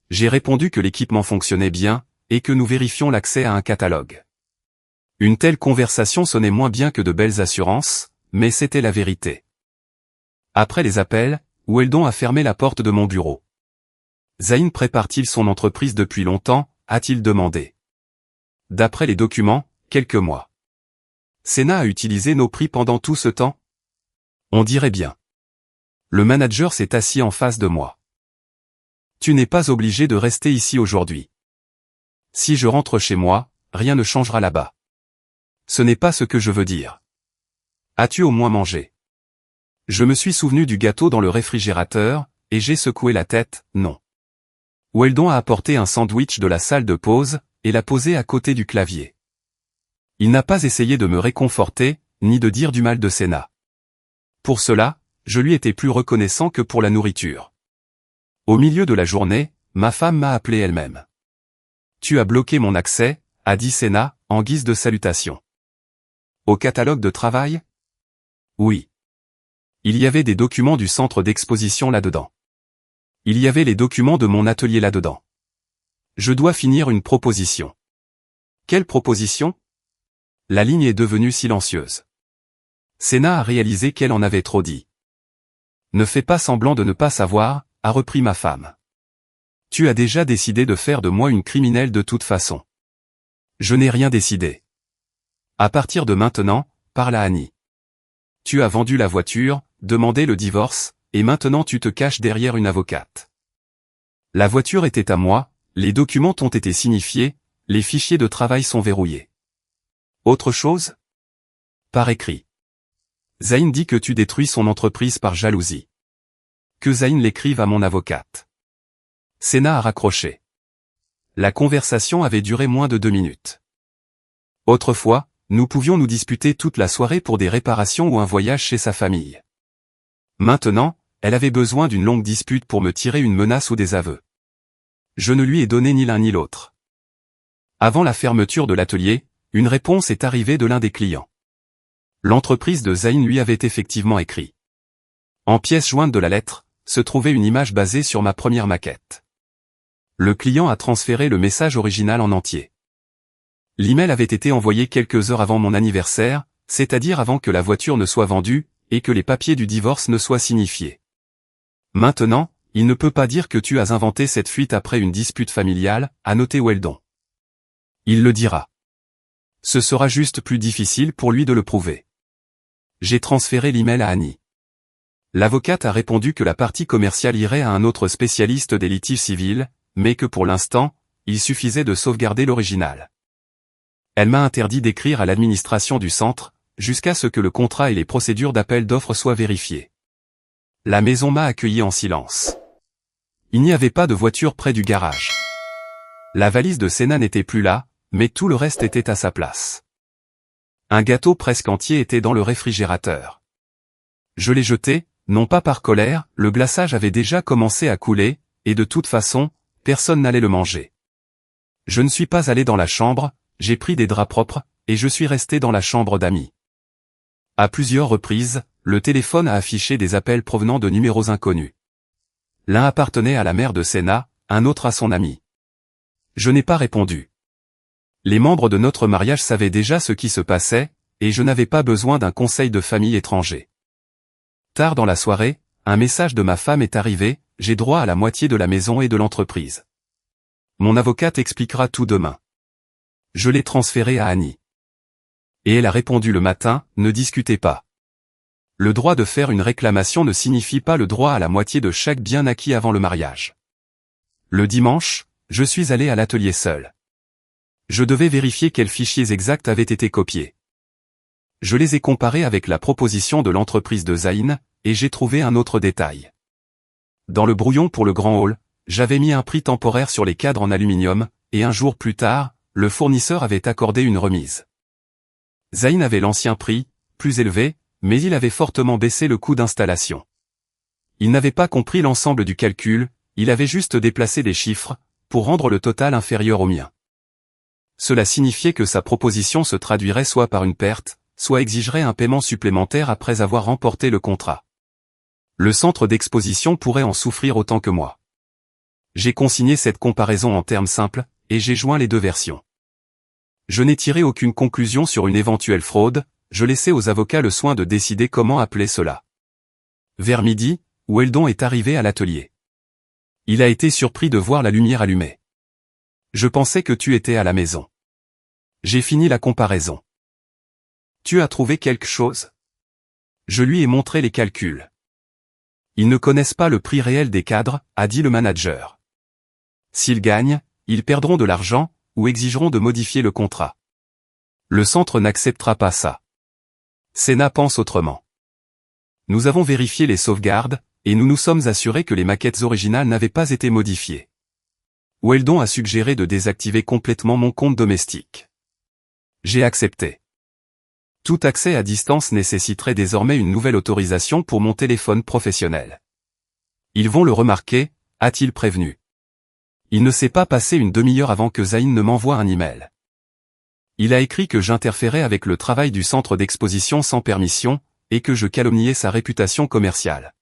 J'ai répondu que l'équipement fonctionnait bien, et que nous vérifions l'accès à un catalogue. Une telle conversation sonnait moins bien que de belles assurances, mais c'était la vérité. Après les appels, Weldon a fermé la porte de mon bureau. Zayn prépare-t-il son entreprise depuis longtemps, a-t-il demandé. D'après les documents, quelques mois. Séna a utilisé nos prix pendant tout ce temps? On dirait bien. Le manager s'est assis en face de moi. Tu n'es pas obligé de rester ici aujourd'hui. Si je rentre chez moi, rien ne changera là-bas. Ce n'est pas ce que je veux dire. As-tu au moins mangé? Je me suis souvenu du gâteau dans le réfrigérateur, et j'ai secoué la tête, non. Weldon a apporté un sandwich de la salle de pause, et l'a posé à côté du clavier. Il n'a pas essayé de me réconforter, ni de dire du mal de Séna. Pour cela, je lui étais plus reconnaissant que pour la nourriture. Au milieu de la journée, ma femme m'a appelé elle-même. Tu as bloqué mon accès, a dit Séna, en guise de salutation. Au catalogue de travail? Oui. Il y avait des documents du centre d'exposition là-dedans. Il y avait les documents de mon atelier là-dedans. Je dois finir une proposition. Quelle proposition? La ligne est devenue silencieuse. Séna a réalisé qu'elle en avait trop dit. Ne fais pas semblant de ne pas savoir, a repris ma femme. Tu as déjà décidé de faire de moi une criminelle de toute façon. Je n'ai rien décidé. À partir de maintenant, parle à Annie. Tu as vendu la voiture, demandé le divorce, et maintenant tu te caches derrière une avocate. La voiture était à moi, les documents ont été signifiés, les fichiers de travail sont verrouillés. Autre chose? Par écrit. Zayn dit que tu détruis son entreprise par jalousie. Que Zayn l'écrive à mon avocate. Séna a raccroché. La conversation avait duré moins de 2 minutes. Autrefois, nous pouvions nous disputer toute la soirée pour des réparations ou un voyage chez sa famille. Maintenant, elle avait besoin d'une longue dispute pour me tirer une menace ou des aveux. Je ne lui ai donné ni l'un ni l'autre. Avant la fermeture de l'atelier, une réponse est arrivée de l'un des clients. L'entreprise de Zayn lui avait effectivement écrit. En pièce jointe de la lettre, se trouvait une image basée sur ma première maquette. Le client a transféré le message original en entier. L'email avait été envoyé quelques heures avant mon anniversaire, c'est-à-dire avant que la voiture ne soit vendue, et que les papiers du divorce ne soient signifiés. Maintenant, il ne peut pas dire que tu as inventé cette fuite après une dispute familiale, a noté Weldon. Il le dira. Ce sera juste plus difficile pour lui de le prouver. J'ai transféré l'email à Annie. L'avocate a répondu que la partie commerciale irait à un autre spécialiste des litiges civils, mais que pour l'instant, il suffisait de sauvegarder l'original. Elle m'a interdit d'écrire à l'administration du centre, jusqu'à ce que le contrat et les procédures d'appel d'offres soient vérifiées. La maison m'a accueilli en silence. Il n'y avait pas de voiture près du garage. La valise de Senna n'était plus là, mais tout le reste était à sa place. Un gâteau presque entier était dans le réfrigérateur. Je l'ai jeté, non pas par colère, le glaçage avait déjà commencé à couler, et de toute façon, personne n'allait le manger. Je ne suis pas allé dans la chambre, j'ai pris des draps propres, et je suis resté dans la chambre d'Annie. À plusieurs reprises, le téléphone a affiché des appels provenant de numéros inconnus. L'un appartenait à la mère de Senna, un autre à son ami. Je n'ai pas répondu. Les membres de notre mariage savaient déjà ce qui se passait, et je n'avais pas besoin d'un conseil de famille étranger. Tard dans la soirée, un message de ma femme est arrivé, j'ai droit à la moitié de la maison et de l'entreprise. Mon avocate expliquera tout demain. Je l'ai transféré à Annie. Et elle a répondu le matin, ne discutez pas. Le droit de faire une réclamation ne signifie pas le droit à la moitié de chaque bien acquis avant le mariage. Le dimanche, je suis allé à l'atelier seul. Je devais vérifier quels fichiers exacts avaient été copiés. Je les ai comparés avec la proposition de l'entreprise de Zayn, et j'ai trouvé un autre détail. Dans le brouillon pour le grand hall, j'avais mis un prix temporaire sur les cadres en aluminium, et un jour plus tard, le fournisseur avait accordé une remise. Zayn avait l'ancien prix, plus élevé, mais il avait fortement baissé le coût d'installation. Il n'avait pas compris l'ensemble du calcul, il avait juste déplacé des chiffres, pour rendre le total inférieur au mien. Cela signifiait que sa proposition se traduirait soit par une perte, soit exigerait un paiement supplémentaire après avoir remporté le contrat. Le centre d'exposition pourrait en souffrir autant que moi. J'ai consigné cette comparaison en termes simples, et j'ai joint les deux versions. Je n'ai tiré aucune conclusion sur une éventuelle fraude, je laissais aux avocats le soin de décider comment appeler cela. Vers midi, Weldon est arrivé à l'atelier. Il a été surpris de voir la lumière allumée. Je pensais que tu étais à la maison. J'ai fini la comparaison. Tu as trouvé quelque chose? Je lui ai montré les calculs. Ils ne connaissent pas le prix réel des cadres, a dit le manager. S'ils gagnent, ils perdront de l'argent, ou exigeront de modifier le contrat. Le centre n'acceptera pas ça. Senna pense autrement. Nous avons vérifié les sauvegardes, et nous nous sommes assurés que les maquettes originales n'avaient pas été modifiées. Weldon a suggéré de désactiver complètement mon compte domestique. J'ai accepté. Tout accès à distance nécessiterait désormais une nouvelle autorisation pour mon téléphone professionnel. Ils vont le remarquer, a-t-il prévenu. Il ne s'est pas passé une demi-heure avant que Zayn ne m'envoie un email. Il a écrit que j'interférais avec le travail du centre d'exposition sans permission, et que je calomniais sa réputation commerciale.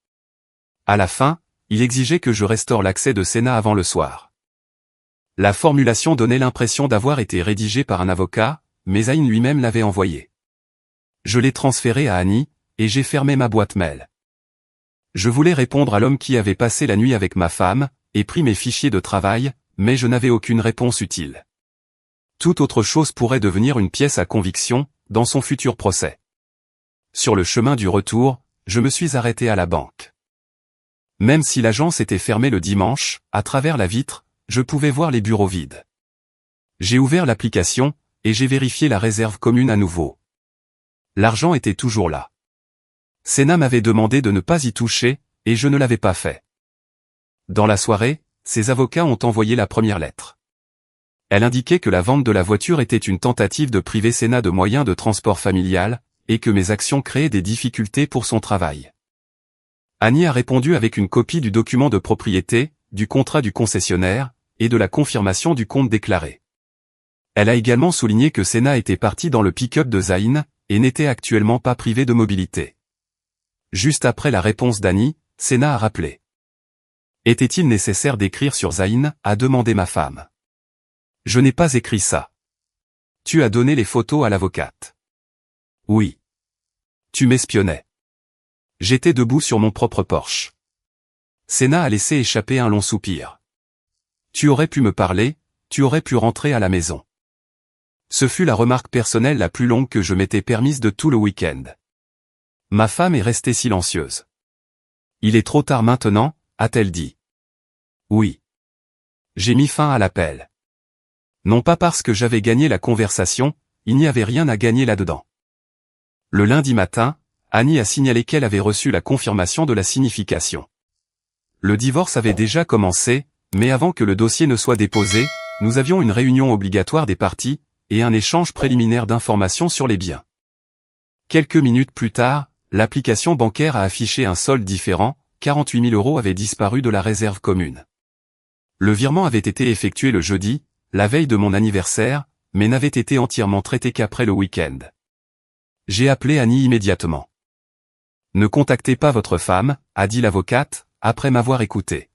À la fin, il exigeait que je restaure l'accès de Senna avant le soir. La formulation donnait l'impression d'avoir été rédigée par un avocat, mais Zayn lui-même l'avait envoyée. Je l'ai transféré à Annie, et j'ai fermé ma boîte mail. Je voulais répondre à l'homme qui avait passé la nuit avec ma femme, et pris mes fichiers de travail, mais je n'avais aucune réponse utile. Toute autre chose pourrait devenir une pièce à conviction, dans son futur procès. Sur le chemin du retour, je me suis arrêté à la banque. Même si l'agence était fermée le dimanche, à travers la vitre, je pouvais voir les bureaux vides. J'ai ouvert l'application, et j'ai vérifié la réserve commune à nouveau. L'argent était toujours là. Senna m'avait demandé de ne pas y toucher, et je ne l'avais pas fait. Dans la soirée, ses avocats ont envoyé la première lettre. Elle indiquait que la vente de la voiture était une tentative de priver Senna de moyens de transport familial, et que mes actions créaient des difficultés pour son travail. Annie a répondu avec une copie du document de propriété, du contrat du concessionnaire, et de la confirmation du compte déclaré. Elle a également souligné que Senna était parti dans le pick-up de Zayn, et n'était actuellement pas privé de mobilité. Juste après la réponse d'Annie, Senna a rappelé. Était-il nécessaire d'écrire sur Zayn, a demandé ma femme. Je n'ai pas écrit ça. Tu as donné les photos à l'avocate. Oui. Tu m'espionnais. J'étais debout sur mon propre porche. Senna a laissé échapper un long soupir. Tu aurais pu me parler, tu aurais pu rentrer à la maison. Ce fut la remarque personnelle la plus longue que je m'étais permise de tout le week-end. Ma femme est restée silencieuse. Il est trop tard maintenant, a-t-elle dit. Oui. J'ai mis fin à l'appel. Non pas parce que j'avais gagné la conversation, il n'y avait rien à gagner là-dedans. Le lundi matin, Annie a signalé qu'elle avait reçu la confirmation de la signification. Le divorce avait déjà commencé, mais avant que le dossier ne soit déposé, nous avions une réunion obligatoire des parties, et un échange préliminaire d'informations sur les biens. Quelques minutes plus tard, l'application bancaire a affiché un solde différent, 48 000 € avaient disparu de la réserve commune. Le virement avait été effectué le jeudi, la veille de mon anniversaire, mais n'avait été entièrement traité qu'après le week-end. J'ai appelé Annie immédiatement. Ne contactez pas votre femme, a dit l'avocate, après m'avoir écouté.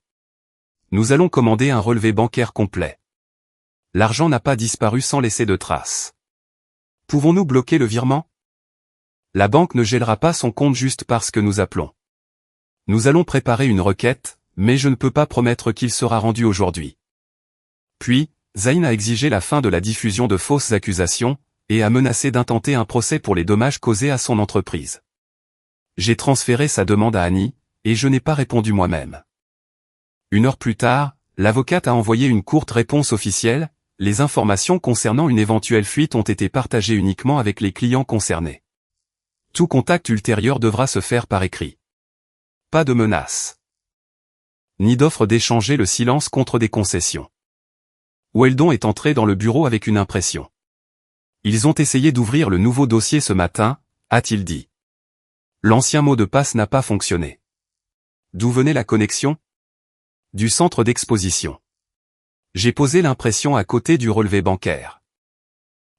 Nous allons commander un relevé bancaire complet. L'argent n'a pas disparu sans laisser de traces. Pouvons-nous bloquer le virement? La banque ne gèlera pas son compte juste parce que nous appelons. Nous allons préparer une requête, mais je ne peux pas promettre qu'il sera rendu aujourd'hui. Puis, Zayn a exigé la fin de la diffusion de fausses accusations, et a menacé d'intenter un procès pour les dommages causés à son entreprise. J'ai transféré sa demande à Annie, et je n'ai pas répondu moi-même. 1 heure plus tard, l'avocate a envoyé une courte réponse officielle. Les informations concernant une éventuelle fuite ont été partagées uniquement avec les clients concernés. Tout contact ultérieur devra se faire par écrit. Pas de menace. Ni d'offre d'échanger le silence contre des concessions. Weldon est entré dans le bureau avec une impression. Ils ont essayé d'ouvrir le nouveau dossier ce matin, a-t-il dit. L'ancien mot de passe n'a pas fonctionné. D'où venait la connexion? Du centre d'exposition. J'ai posé l'impression à côté du relevé bancaire.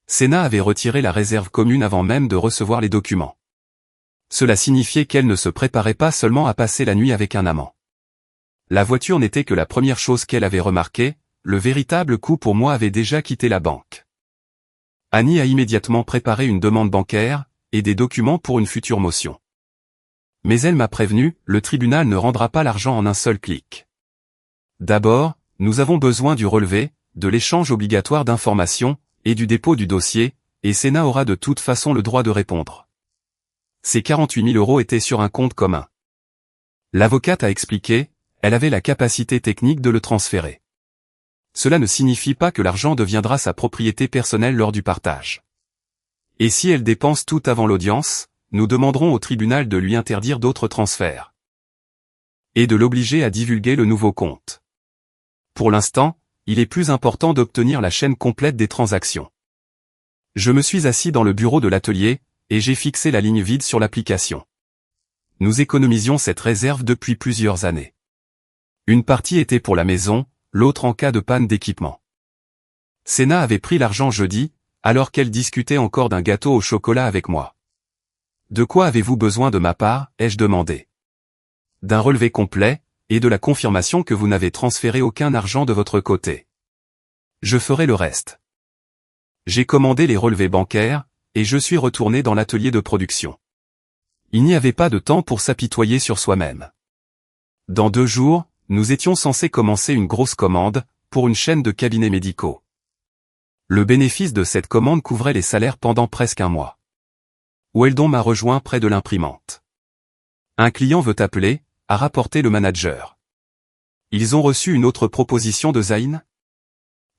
Sénat avait retiré la réserve commune avant même de recevoir les documents. Cela signifiait qu'elle ne se préparait pas seulement à passer la nuit avec un amant. La voiture n'était que la première chose qu'elle avait remarquée, le véritable coup pour moi avait déjà quitté la banque. Annie a immédiatement préparé une demande bancaire, et des documents pour une future motion. Mais elle m'a prévenu, le tribunal ne rendra pas l'argent en un seul clic. D'abord, nous avons besoin du relevé, de l'échange obligatoire d'informations, et du dépôt du dossier, et Sénat aura de toute façon le droit de répondre. Ces 48 000 € étaient sur un compte commun. L'avocate a expliqué, elle avait la capacité technique de le transférer. Cela ne signifie pas que l'argent deviendra sa propriété personnelle lors du partage. Et si elle dépense tout avant l'audience, nous demanderons au tribunal de lui interdire d'autres transferts. Et de l'obliger à divulguer le nouveau compte. Pour l'instant, il est plus important d'obtenir la chaîne complète des transactions. Je me suis assis dans le bureau de l'atelier, et j'ai fixé la ligne vide sur l'application. Nous économisions cette réserve depuis plusieurs années. Une partie était pour la maison, l'autre en cas de panne d'équipement. Sénat avait pris l'argent jeudi, alors qu'elle discutait encore d'un gâteau au chocolat avec moi. De quoi avez-vous besoin de ma part, ai-je demandé. D'un relevé complet, et de la confirmation que vous n'avez transféré aucun argent de votre côté. Je ferai le reste. J'ai commandé les relevés bancaires, et je suis retourné dans l'atelier de production. Il n'y avait pas de temps pour s'apitoyer sur soi-même. Dans 2 jours, nous étions censés commencer une grosse commande, pour une chaîne de cabinets médicaux. Le bénéfice de cette commande couvrait les salaires pendant presque un mois. Weldon m'a rejoint près de l'imprimante. Un client veut appeler, a rapporté le manager. Ils ont reçu une autre proposition de Zayn?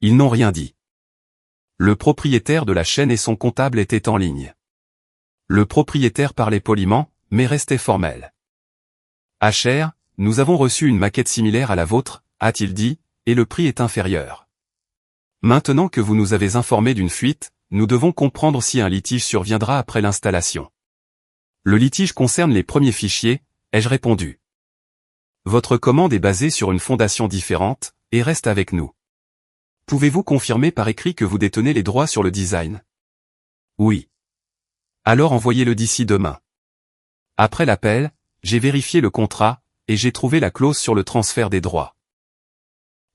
Ils n'ont rien dit. Le propriétaire de la chaîne et son comptable étaient en ligne. Le propriétaire parlait poliment, mais restait formel. HR, nous avons reçu une maquette similaire à la vôtre, a-t-il dit, et le prix est inférieur. Maintenant que vous nous avez informé d'une fuite, nous devons comprendre si un litige surviendra après l'installation. Le litige concerne les premiers fichiers, ai-je répondu. Votre commande est basée sur une fondation différente, et reste avec nous. Pouvez-vous confirmer par écrit que vous détenez les droits sur le design? Oui. Alors envoyez-le d'ici demain. Après l'appel, j'ai vérifié le contrat, et j'ai trouvé la clause sur le transfert des droits.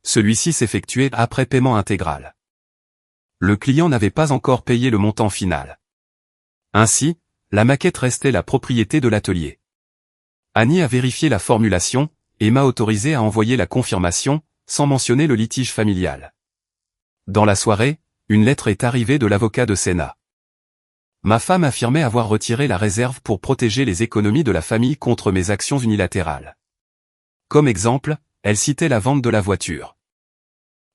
Celui-ci s'effectuait après paiement intégral. Le client n'avait pas encore payé le montant final. Ainsi, la maquette restait la propriété de l'atelier. Annie a vérifié la formulation, et m'a autorisé à envoyer la confirmation, sans mentionner le litige familial. Dans la soirée, une lettre est arrivée de l'avocat de Sénat. Ma femme affirmait avoir retiré la réserve pour protéger les économies de la famille contre mes actions unilatérales. Comme exemple, elle citait la vente de la voiture.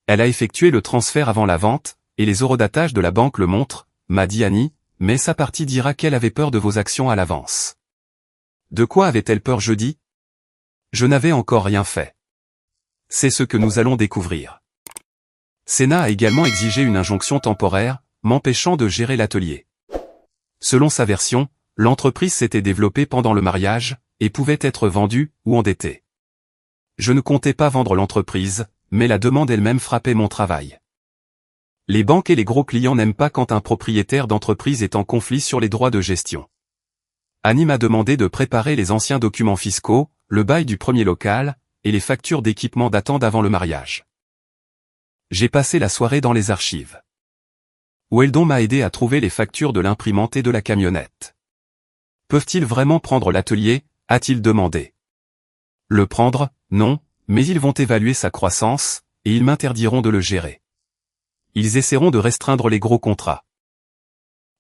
Elle a effectué le transfert avant la vente, et les eurodatages de la banque le montrent, m'a dit Annie, mais sa partie dira qu'elle avait peur de vos actions à l'avance. De quoi avait-elle peur jeudi? Je n'avais encore rien fait. C'est ce que nous allons découvrir. Senna a également exigé une injonction temporaire, m'empêchant de gérer l'atelier. Selon sa version, l'entreprise s'était développée pendant le mariage, et pouvait être vendue ou endettée. Je ne comptais pas vendre l'entreprise, mais la demande elle-même frappait mon travail. Les banques et les gros clients n'aiment pas quand un propriétaire d'entreprise est en conflit sur les droits de gestion. Annie m'a demandé de préparer les anciens documents fiscaux, le bail du premier local, et les factures d'équipement datant d'avant le mariage. J'ai passé la soirée dans les archives. Weldon m'a aidé à trouver les factures de l'imprimante et de la camionnette. Peuvent-ils vraiment prendre l'atelier, a-t-il demandé. Le prendre, non, mais ils vont évaluer sa croissance, et ils m'interdiront de le gérer. Ils essaieront de restreindre les gros contrats.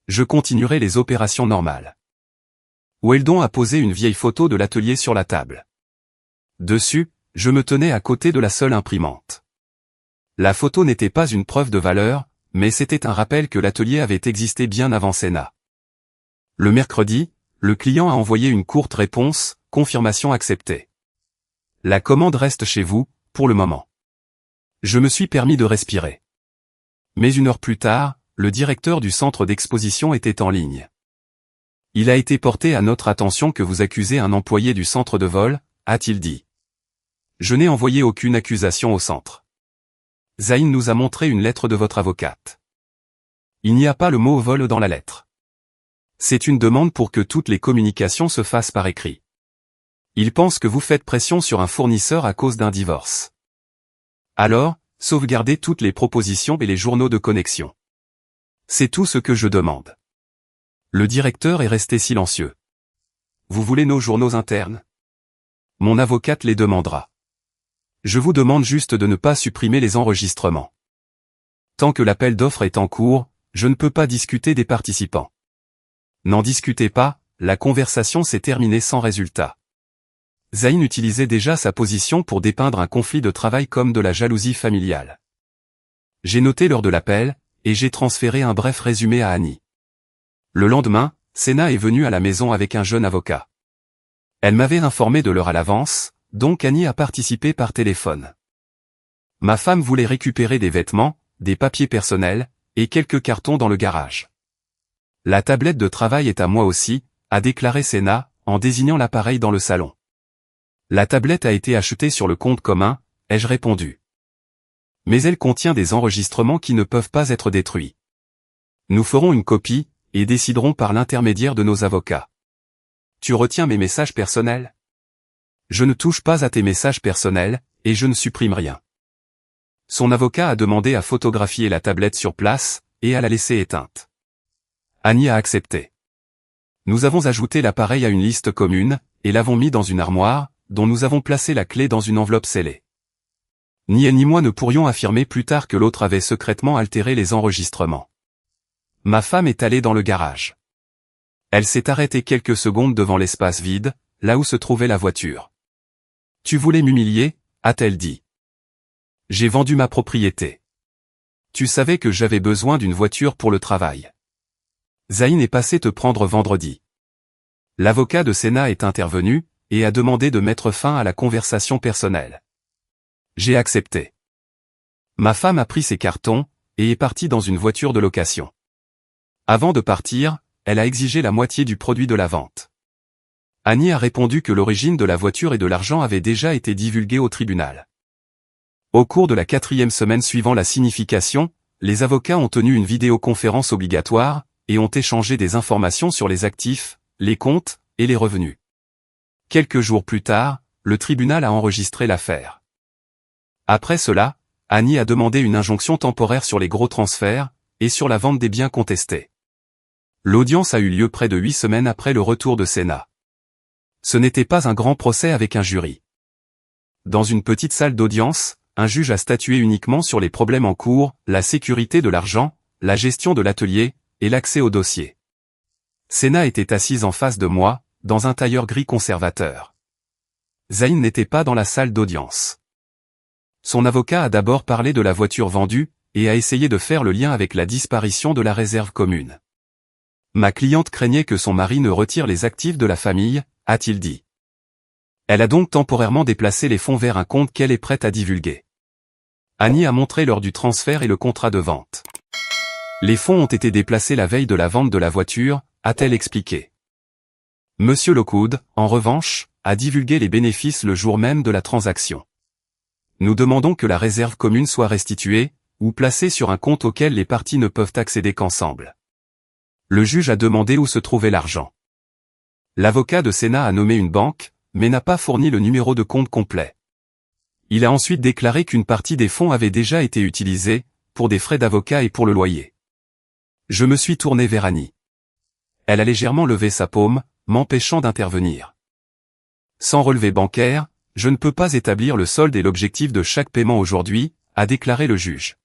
Je continuerai les opérations normales. Weldon a posé une vieille photo de l'atelier sur la table. Dessus, je me tenais à côté de la seule imprimante. La photo n'était pas une preuve de valeur, mais c'était un rappel que l'atelier avait existé bien avant Senna. Le mercredi, le client a envoyé une courte réponse, confirmation acceptée. La commande reste chez vous, pour le moment. Je me suis permis de respirer. Mais une heure plus tard, le directeur du centre d'exposition était en ligne. Il a été porté à notre attention que vous accusez un employé du centre de vol, a-t-il dit. Je n'ai envoyé aucune accusation au centre. Zayn nous a montré une lettre de votre avocate. Il n'y a pas le mot vol dans la lettre. C'est une demande pour que toutes les communications se fassent par écrit. Il pense que vous faites pression sur un fournisseur à cause d'un divorce. Alors, sauvegardez toutes les propositions et les journaux de connexion. C'est tout ce que je demande. Le directeur est resté silencieux. Vous voulez nos journaux internes? Mon avocate les demandera. Je vous demande juste de ne pas supprimer les enregistrements. Tant que l'appel d'offres est en cours, je ne peux pas discuter des participants. N'en discutez pas, la conversation s'est terminée sans résultat. Zayn utilisait déjà sa position pour dépeindre un conflit de travail comme de la jalousie familiale. J'ai noté l'heure de l'appel, et j'ai transféré un bref résumé à Annie. Le lendemain, Senna est venue à la maison avec un jeune avocat. Elle m'avait informé de l'heure à l'avance, donc Annie a participé par téléphone. Ma femme voulait récupérer des vêtements, des papiers personnels, et quelques cartons dans le garage. La tablette de travail est à moi aussi, a déclaré Senna, en désignant l'appareil dans le salon. La tablette a été achetée sur le compte commun, ai-je répondu. Mais elle contient des enregistrements qui ne peuvent pas être détruits. Nous ferons une copie, et déciderons par l'intermédiaire de nos avocats. Tu retiens mes messages personnels? Je ne touche pas à tes messages personnels, et je ne supprime rien. Son avocat a demandé à photographier la tablette sur place, et à la laisser éteinte. Annie a accepté. Nous avons ajouté l'appareil à une liste commune, et l'avons mis dans une armoire, dont nous avons placé la clé dans une enveloppe scellée. Ni elle ni moi ne pourrions affirmer plus tard que l'autre avait secrètement altéré les enregistrements. Ma femme est allée dans le garage. Elle s'est arrêtée quelques secondes devant l'espace vide, là où se trouvait la voiture. « Tu voulais m'humilier » a-t-elle dit. « J'ai vendu ma propriété. Tu savais que j'avais besoin d'une voiture pour le travail. Zayn est passé te prendre vendredi. » L'avocat de Senna est intervenu, et a demandé de mettre fin à la conversation personnelle. J'ai accepté. Ma femme a pris ses cartons, et est partie dans une voiture de location. Avant de partir, elle a exigé la moitié du produit de la vente. Annie a répondu que l'origine de la voiture et de l'argent avait déjà été divulguée au tribunal. Au cours de la 4e semaine suivant la signification, les avocats ont tenu une vidéoconférence obligatoire, et ont échangé des informations sur les actifs, les comptes, et les revenus. Quelques jours plus tard, le tribunal a enregistré l'affaire. Après cela, Annie a demandé une injonction temporaire sur les gros transferts, et sur la vente des biens contestés. L'audience a eu lieu près de 8 semaines après le retour de Senna. Ce n'était pas un grand procès avec un jury. Dans une petite salle d'audience, un juge a statué uniquement sur les problèmes en cours, la sécurité de l'argent, la gestion de l'atelier, et l'accès au dossier. Senna était assise en face de moi, dans un tailleur gris conservateur. Zayn n'était pas dans la salle d'audience. Son avocat a d'abord parlé de la voiture vendue, et a essayé de faire le lien avec la disparition de la réserve commune. Ma cliente craignait que son mari ne retire les actifs de la famille, a-t-il dit. Elle a donc temporairement déplacé les fonds vers un compte qu'elle est prête à divulguer. Annie a montré lors du transfert et le contrat de vente. Les fonds ont été déplacés la veille de la vente de la voiture, a-t-elle expliqué. Monsieur Lockwood, en revanche, a divulgué les bénéfices le jour même de la transaction. Nous demandons que la réserve commune soit restituée, ou placée sur un compte auquel les parties ne peuvent accéder qu'ensemble. Le juge a demandé où se trouvait l'argent. L'avocat de Sénat a nommé une banque, mais n'a pas fourni le numéro de compte complet. Il a ensuite déclaré qu'une partie des fonds avait déjà été utilisée, pour des frais d'avocat et pour le loyer. Je me suis tourné vers Annie. Elle a légèrement levé sa paume, m'empêchant d'intervenir. Sans relevé bancaire, je ne peux pas établir le solde et l'objectif de chaque paiement aujourd'hui, a déclaré le juge.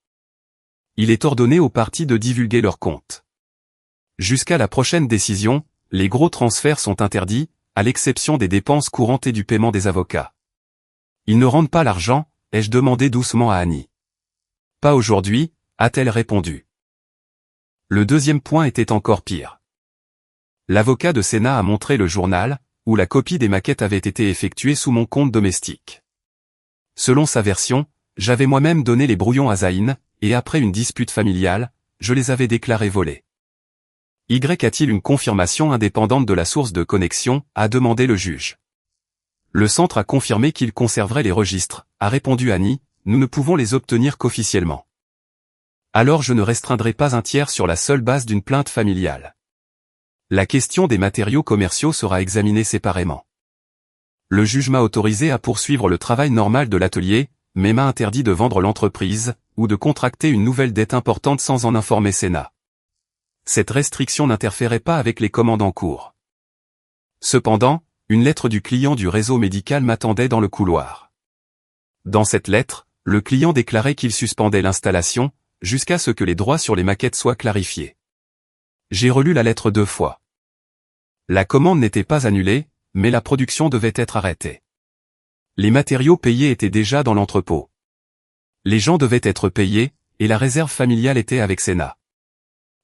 Il est ordonné aux parties de divulguer leurs comptes. Jusqu'à la prochaine décision, les gros transferts sont interdits, à l'exception des dépenses courantes et du paiement des avocats. Ils ne rendent pas l'argent, ai-je demandé doucement à Annie. Pas aujourd'hui, a-t-elle répondu. Le deuxième point était encore pire. L'avocat de Sénat a montré le journal, où la copie des maquettes avait été effectuée sous mon compte domestique. Selon sa version, j'avais moi-même donné les brouillons à Zayn, et après une dispute familiale, je les avais déclarés volés. Y a-t-il une confirmation indépendante de la source de connexion, a demandé le juge. Le centre a confirmé qu'il conserverait les registres, a répondu Annie, nous ne pouvons les obtenir qu'officiellement. Alors je ne restreindrai pas un tiers sur la seule base d'une plainte familiale. La question des matériaux commerciaux sera examinée séparément. Le juge m'a autorisé à poursuivre le travail normal de l'atelier, mais m'a interdit de vendre l'entreprise, ou de contracter une nouvelle dette importante sans en informer Sénat. Cette restriction n'interférait pas avec les commandes en cours. Cependant, une lettre du client du réseau médical m'attendait dans le couloir. Dans cette lettre, le client déclarait qu'il suspendait l'installation, jusqu'à ce que les droits sur les maquettes soient clarifiés. J'ai relu la lettre 2 fois. La commande n'était pas annulée, mais la production devait être arrêtée. Les matériaux payés étaient déjà dans l'entrepôt. Les gens devaient être payés, et la réserve familiale était avec Sénat.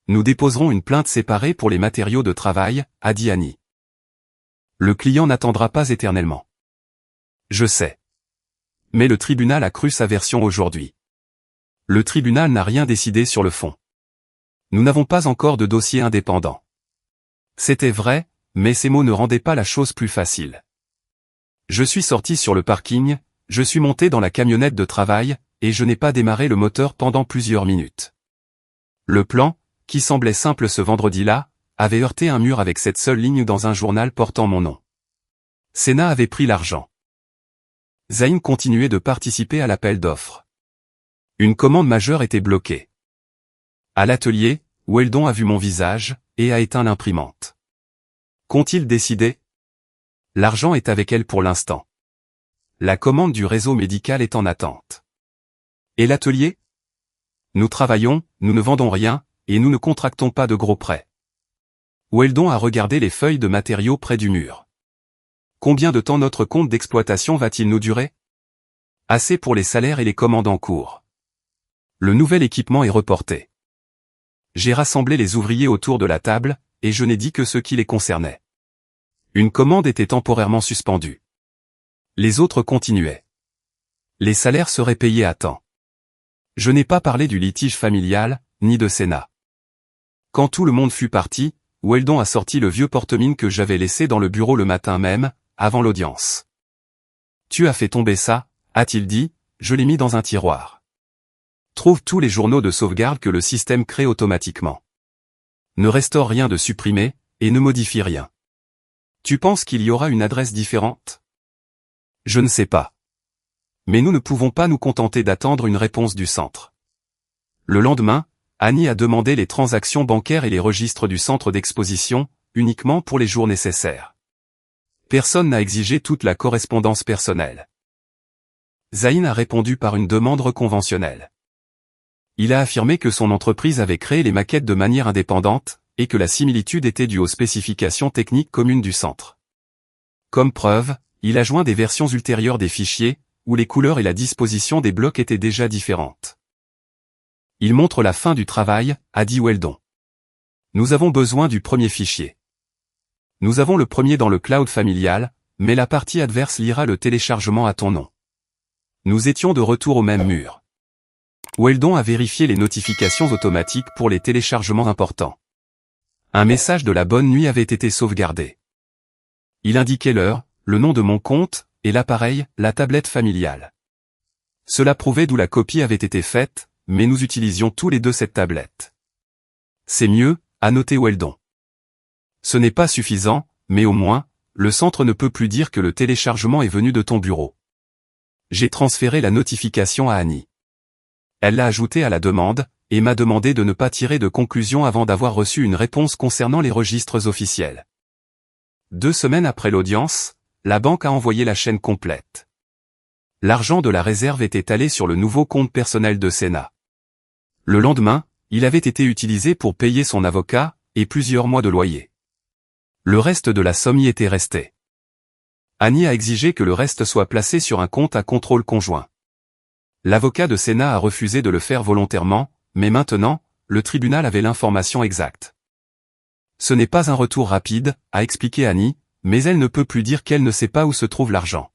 Nous déposerons une plainte séparée pour les matériaux de travail, a dit Annie. Le client n'attendra pas éternellement. Je sais. Mais le tribunal a cru sa version aujourd'hui. Le tribunal n'a rien décidé sur le fond. Nous n'avons pas encore de dossier indépendant. C'était vrai, mais ces mots ne rendaient pas la chose plus facile. Je suis sorti sur le parking, je suis monté dans la camionnette de travail, et je n'ai pas démarré le moteur pendant plusieurs minutes. Le plan, qui semblait simple ce vendredi-là, avait heurté un mur avec cette seule ligne dans un journal portant mon nom. Sénat avait pris l'argent. Zayn continuait de participer à l'appel d'offres. Une commande majeure était bloquée. À l'atelier, Weldon a vu mon visage, et a éteint l'imprimante. Qu'ont-ils décidé? L'argent est avec elle pour l'instant. La commande du réseau médical est en attente. Et l'atelier? Nous travaillons, nous ne vendons rien, et nous ne contractons pas de gros prêts. Weldon a regardé les feuilles de matériaux près du mur. Combien de temps notre compte d'exploitation va-t-il nous durer? Assez pour les salaires et les commandes en cours. Le nouvel équipement est reporté. J'ai rassemblé les ouvriers autour de la table, et je n'ai dit que ce qui les concernait. Une commande était temporairement suspendue. Les autres continuaient. Les salaires seraient payés à temps. Je n'ai pas parlé du litige familial, ni de Sénat. Quand tout le monde fut parti, Weldon a sorti le vieux porte-mine que j'avais laissé dans le bureau le matin même, avant l'audience. Tu as fait tomber ça, a-t-il dit, je l'ai mis dans un tiroir. Trouve tous les journaux de sauvegarde que le système crée automatiquement. Ne restaure rien de supprimé, et ne modifie rien. Tu penses qu'il y aura une adresse différente? Je ne sais pas. Mais nous ne pouvons pas nous contenter d'attendre une réponse du centre. Le lendemain, Annie a demandé les transactions bancaires et les registres du centre d'exposition, uniquement pour les jours nécessaires. Personne n'a exigé toute la correspondance personnelle. Zayn a répondu par une demande reconventionnelle. Il a affirmé que son entreprise avait créé les maquettes de manière indépendante, et que la similitude était due aux spécifications techniques communes du centre. Comme preuve, il a joint des versions ultérieures des fichiers, où les couleurs et la disposition des blocs étaient déjà différentes. Il montre la fin du travail, a dit Weldon. Nous avons besoin du premier fichier. Nous avons le premier dans le cloud familial, mais la partie adverse lira le téléchargement à ton nom. Nous étions de retour au même mur. Weldon a vérifié les notifications automatiques pour les téléchargements importants. Un message de la bonne nuit avait été sauvegardé. Il indiquait l'heure, le nom de mon compte, et l'appareil, la tablette familiale. Cela prouvait d'où la copie avait été faite, mais nous utilisions tous les deux cette tablette. C'est mieux, a noté Weldon. Ce n'est pas suffisant, mais au moins, le centre ne peut plus dire que le téléchargement est venu de ton bureau. J'ai transféré la notification à Annie. Elle l'a ajoutée à la demande, et m'a demandé de ne pas tirer de conclusion avant d'avoir reçu une réponse concernant les registres officiels. 2 semaines après l'audience, la banque a envoyé la chaîne complète. L'argent de la réserve était allé sur le nouveau compte personnel de Senna. Le lendemain, il avait été utilisé pour payer son avocat, et plusieurs mois de loyer. Le reste de la somme y était resté. Annie a exigé que le reste soit placé sur un compte à contrôle conjoint. L'avocat de Senna a refusé de le faire volontairement, mais maintenant, le tribunal avait l'information exacte. Ce n'est pas un retour rapide, a expliqué Annie, mais elle ne peut plus dire qu'elle ne sait pas où se trouve l'argent.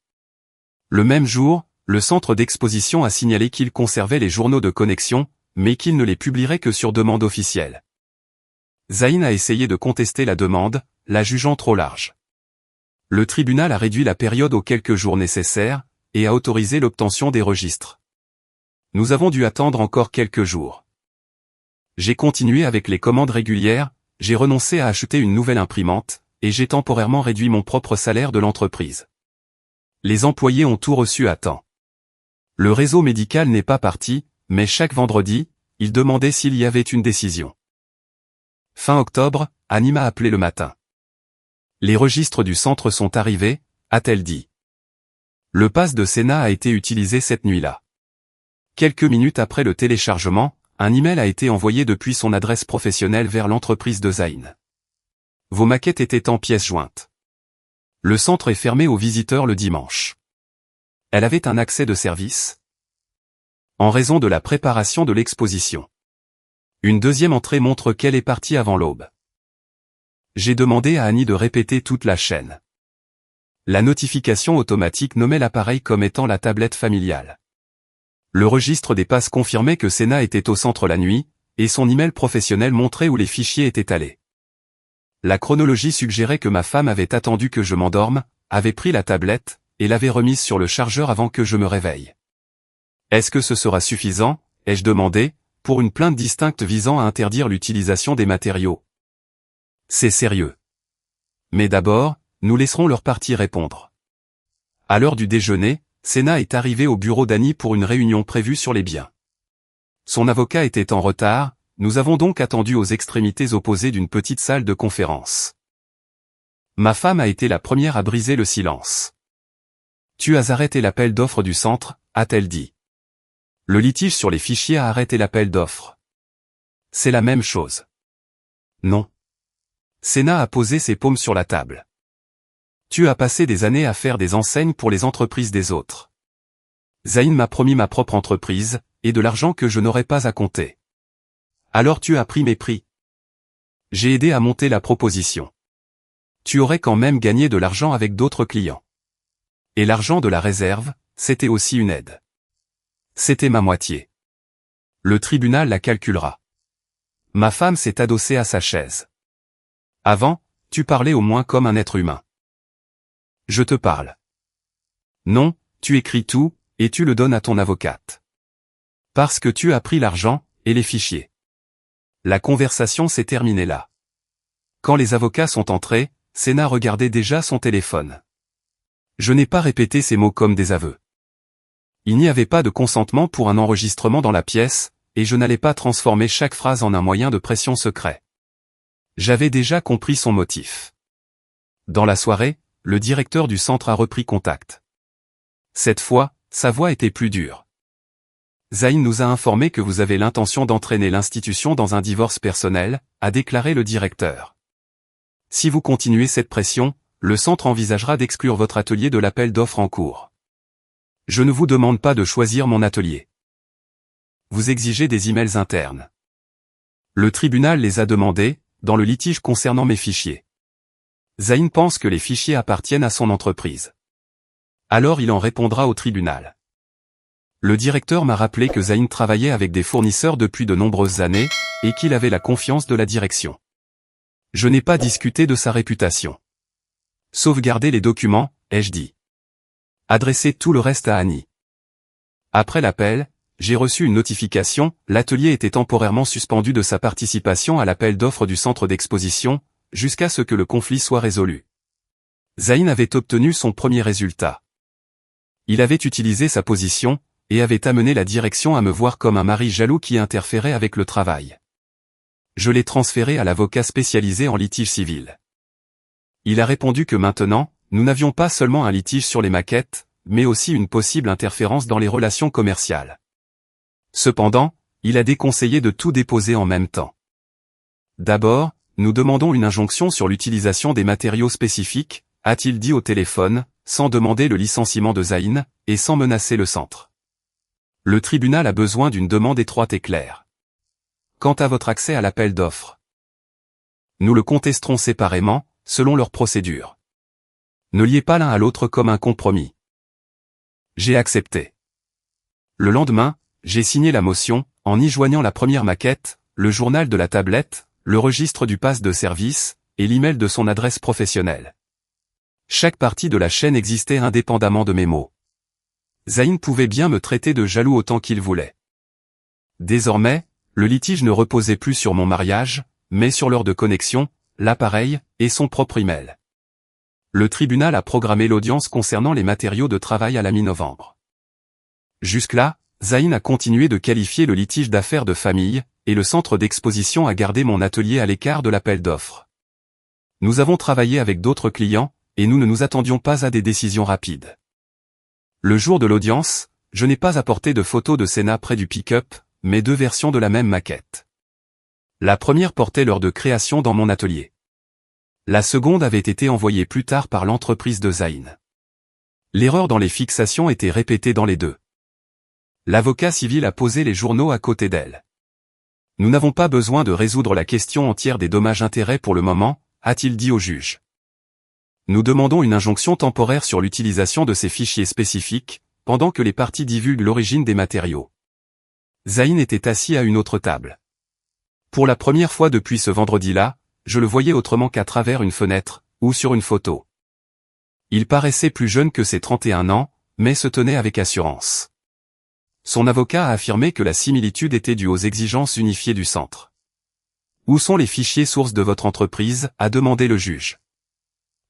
Le même jour, le centre d'exposition a signalé qu'il conservait les journaux de connexion, mais qu'il ne les publierait que sur demande officielle. Zayn a essayé de contester la demande, la jugeant trop large. Le tribunal a réduit la période aux quelques jours nécessaires, et a autorisé l'obtention des registres. Nous avons dû attendre encore quelques jours. J'ai continué avec les commandes régulières, j'ai renoncé à acheter une nouvelle imprimante, et j'ai temporairement réduit mon propre salaire de l'entreprise. Les employés ont tout reçu à temps. Le réseau médical n'est pas parti, mais chaque vendredi, ils demandaient s'il y avait une décision. Fin octobre, Annie m'a appelé le matin. Les registres du centre sont arrivés, a-t-elle dit. Le pass de Senna a été utilisé cette nuit-là. Quelques minutes après le téléchargement, un email a été envoyé depuis son adresse professionnelle vers l'entreprise de Zayn. Vos maquettes étaient en pièces jointes. Le centre est fermé aux visiteurs le dimanche. Elle avait un accès de service en raison de la préparation de l'exposition. Une deuxième entrée montre qu'elle est partie avant l'aube. J'ai demandé à Annie de répéter toute la chaîne. La notification automatique nommait l'appareil comme étant la tablette familiale. Le registre des passes confirmait que Senna était au centre la nuit, et son email professionnel montrait où les fichiers étaient allés. La chronologie suggérait que ma femme avait attendu que je m'endorme, avait pris la tablette, et l'avait remise sur le chargeur avant que je me réveille. Est-ce que ce sera suffisant, ai-je demandé, pour une plainte distincte visant à interdire l'utilisation des matériaux? C'est sérieux. Mais d'abord, nous laisserons leur partie répondre. À l'heure du déjeuner, Senna est arrivé au bureau d'Annie pour une réunion prévue sur les biens. Son avocat était en retard, nous avons donc attendu aux extrémités opposées d'une petite salle de conférence. Ma femme a été la première à briser le silence. Tu as arrêté l'appel d'offres du centre, a-t-elle dit. Le litige sur les fichiers a arrêté l'appel d'offres. C'est la même chose. Non. Senna a posé ses paumes sur la table. Tu as passé des années à faire des enseignes pour les entreprises des autres. Zayn m'a promis ma propre entreprise, et de l'argent que je n'aurais pas à compter. Alors tu as pris mes prix. J'ai aidé à monter la proposition. Tu aurais quand même gagné de l'argent avec d'autres clients. Et l'argent de la réserve, c'était aussi une aide. C'était ma moitié. Le tribunal la calculera. Ma femme s'est adossée à sa chaise. Avant, tu parlais au moins comme un être humain. Je te parle. Non, tu écris tout, et tu le donnes à ton avocate. Parce que tu as pris l'argent, et les fichiers. La conversation s'est terminée là. Quand les avocats sont entrés, Senna regardait déjà son téléphone. Je n'ai pas répété ces mots comme des aveux. Il n'y avait pas de consentement pour un enregistrement dans la pièce, et je n'allais pas transformer chaque phrase en un moyen de pression secret. J'avais déjà compris son motif. Dans la soirée, le directeur du centre a repris contact. Cette fois, sa voix était plus dure. Zayn nous a informé que vous avez l'intention d'entraîner l'institution dans un divorce personnel, a déclaré le directeur. Si vous continuez cette pression, le centre envisagera d'exclure votre atelier de l'appel d'offres en cours. Je ne vous demande pas de choisir mon atelier. Vous exigez des emails internes. Le tribunal les a demandés, dans le litige concernant mes fichiers. Zayn pense que les fichiers appartiennent à son entreprise. Alors il en répondra au tribunal. Le directeur m'a rappelé que Zayn travaillait avec des fournisseurs depuis de nombreuses années, et qu'il avait la confiance de la direction. Je n'ai pas discuté de sa réputation. Sauvegardez les documents, ai-je dit. Adressez tout le reste à Annie. Après l'appel, j'ai reçu une notification, l'atelier était temporairement suspendu de sa participation à l'appel d'offres du centre d'exposition, jusqu'à ce que le conflit soit résolu. Zayn avait obtenu son premier résultat. Il avait utilisé sa position, et avait amené la direction à me voir comme un mari jaloux qui interférait avec le travail. Je l'ai transféré à l'avocat spécialisé en litige civil. Il a répondu que maintenant, nous n'avions pas seulement un litige sur les maquettes, mais aussi une possible interférence dans les relations commerciales. Cependant, il a déconseillé de tout déposer en même temps. D'abord, nous demandons une injonction sur l'utilisation des matériaux spécifiques, a-t-il dit au téléphone, sans demander le licenciement de Zayn, et sans menacer le centre. Le tribunal a besoin d'une demande étroite et claire. Quant à votre accès à l'appel d'offres, nous le contesterons séparément, selon leur procédure. Ne liez pas l'un à l'autre comme un compromis. J'ai accepté. Le lendemain, j'ai signé la motion, en y joignant la première maquette, le journal de la tablette, le registre du pass de service, et l'email de son adresse professionnelle. Chaque partie de la chaîne existait indépendamment de mes mots. Zayn pouvait bien me traiter de jaloux autant qu'il voulait. Désormais, le litige ne reposait plus sur mon mariage, mais sur l'heure de connexion, l'appareil, et son propre email. Le tribunal a programmé l'audience concernant les matériaux de travail à la mi-novembre. Jusque-là, Zayn a continué de qualifier le litige d'affaire de famille, et le centre d'exposition a gardé mon atelier à l'écart de l'appel d'offres. Nous avons travaillé avec d'autres clients, et nous ne nous attendions pas à des décisions rapides. Le jour de l'audience, je n'ai pas apporté de photos de Senna près du pick-up, mais deux versions de la même maquette. La première portait l'heure de création dans mon atelier. La seconde avait été envoyée plus tard par l'entreprise de Zayn. L'erreur dans les fixations était répétée dans les deux. L'avocat civil a posé les journaux à côté d'elle. Nous n'avons pas besoin de résoudre la question entière des dommages-intérêts pour le moment, a-t-il dit au juge. Nous demandons une injonction temporaire sur l'utilisation de ces fichiers spécifiques, pendant que les parties divulguent l'origine des matériaux. Zayn était assis à une autre table. Pour la première fois depuis ce vendredi-là, je le voyais autrement qu'à travers une fenêtre, ou sur une photo. Il paraissait plus jeune que ses 31 ans, mais se tenait avec assurance. Son avocat a affirmé que la similitude était due aux exigences unifiées du centre. Où sont les fichiers sources de votre entreprise, a demandé le juge.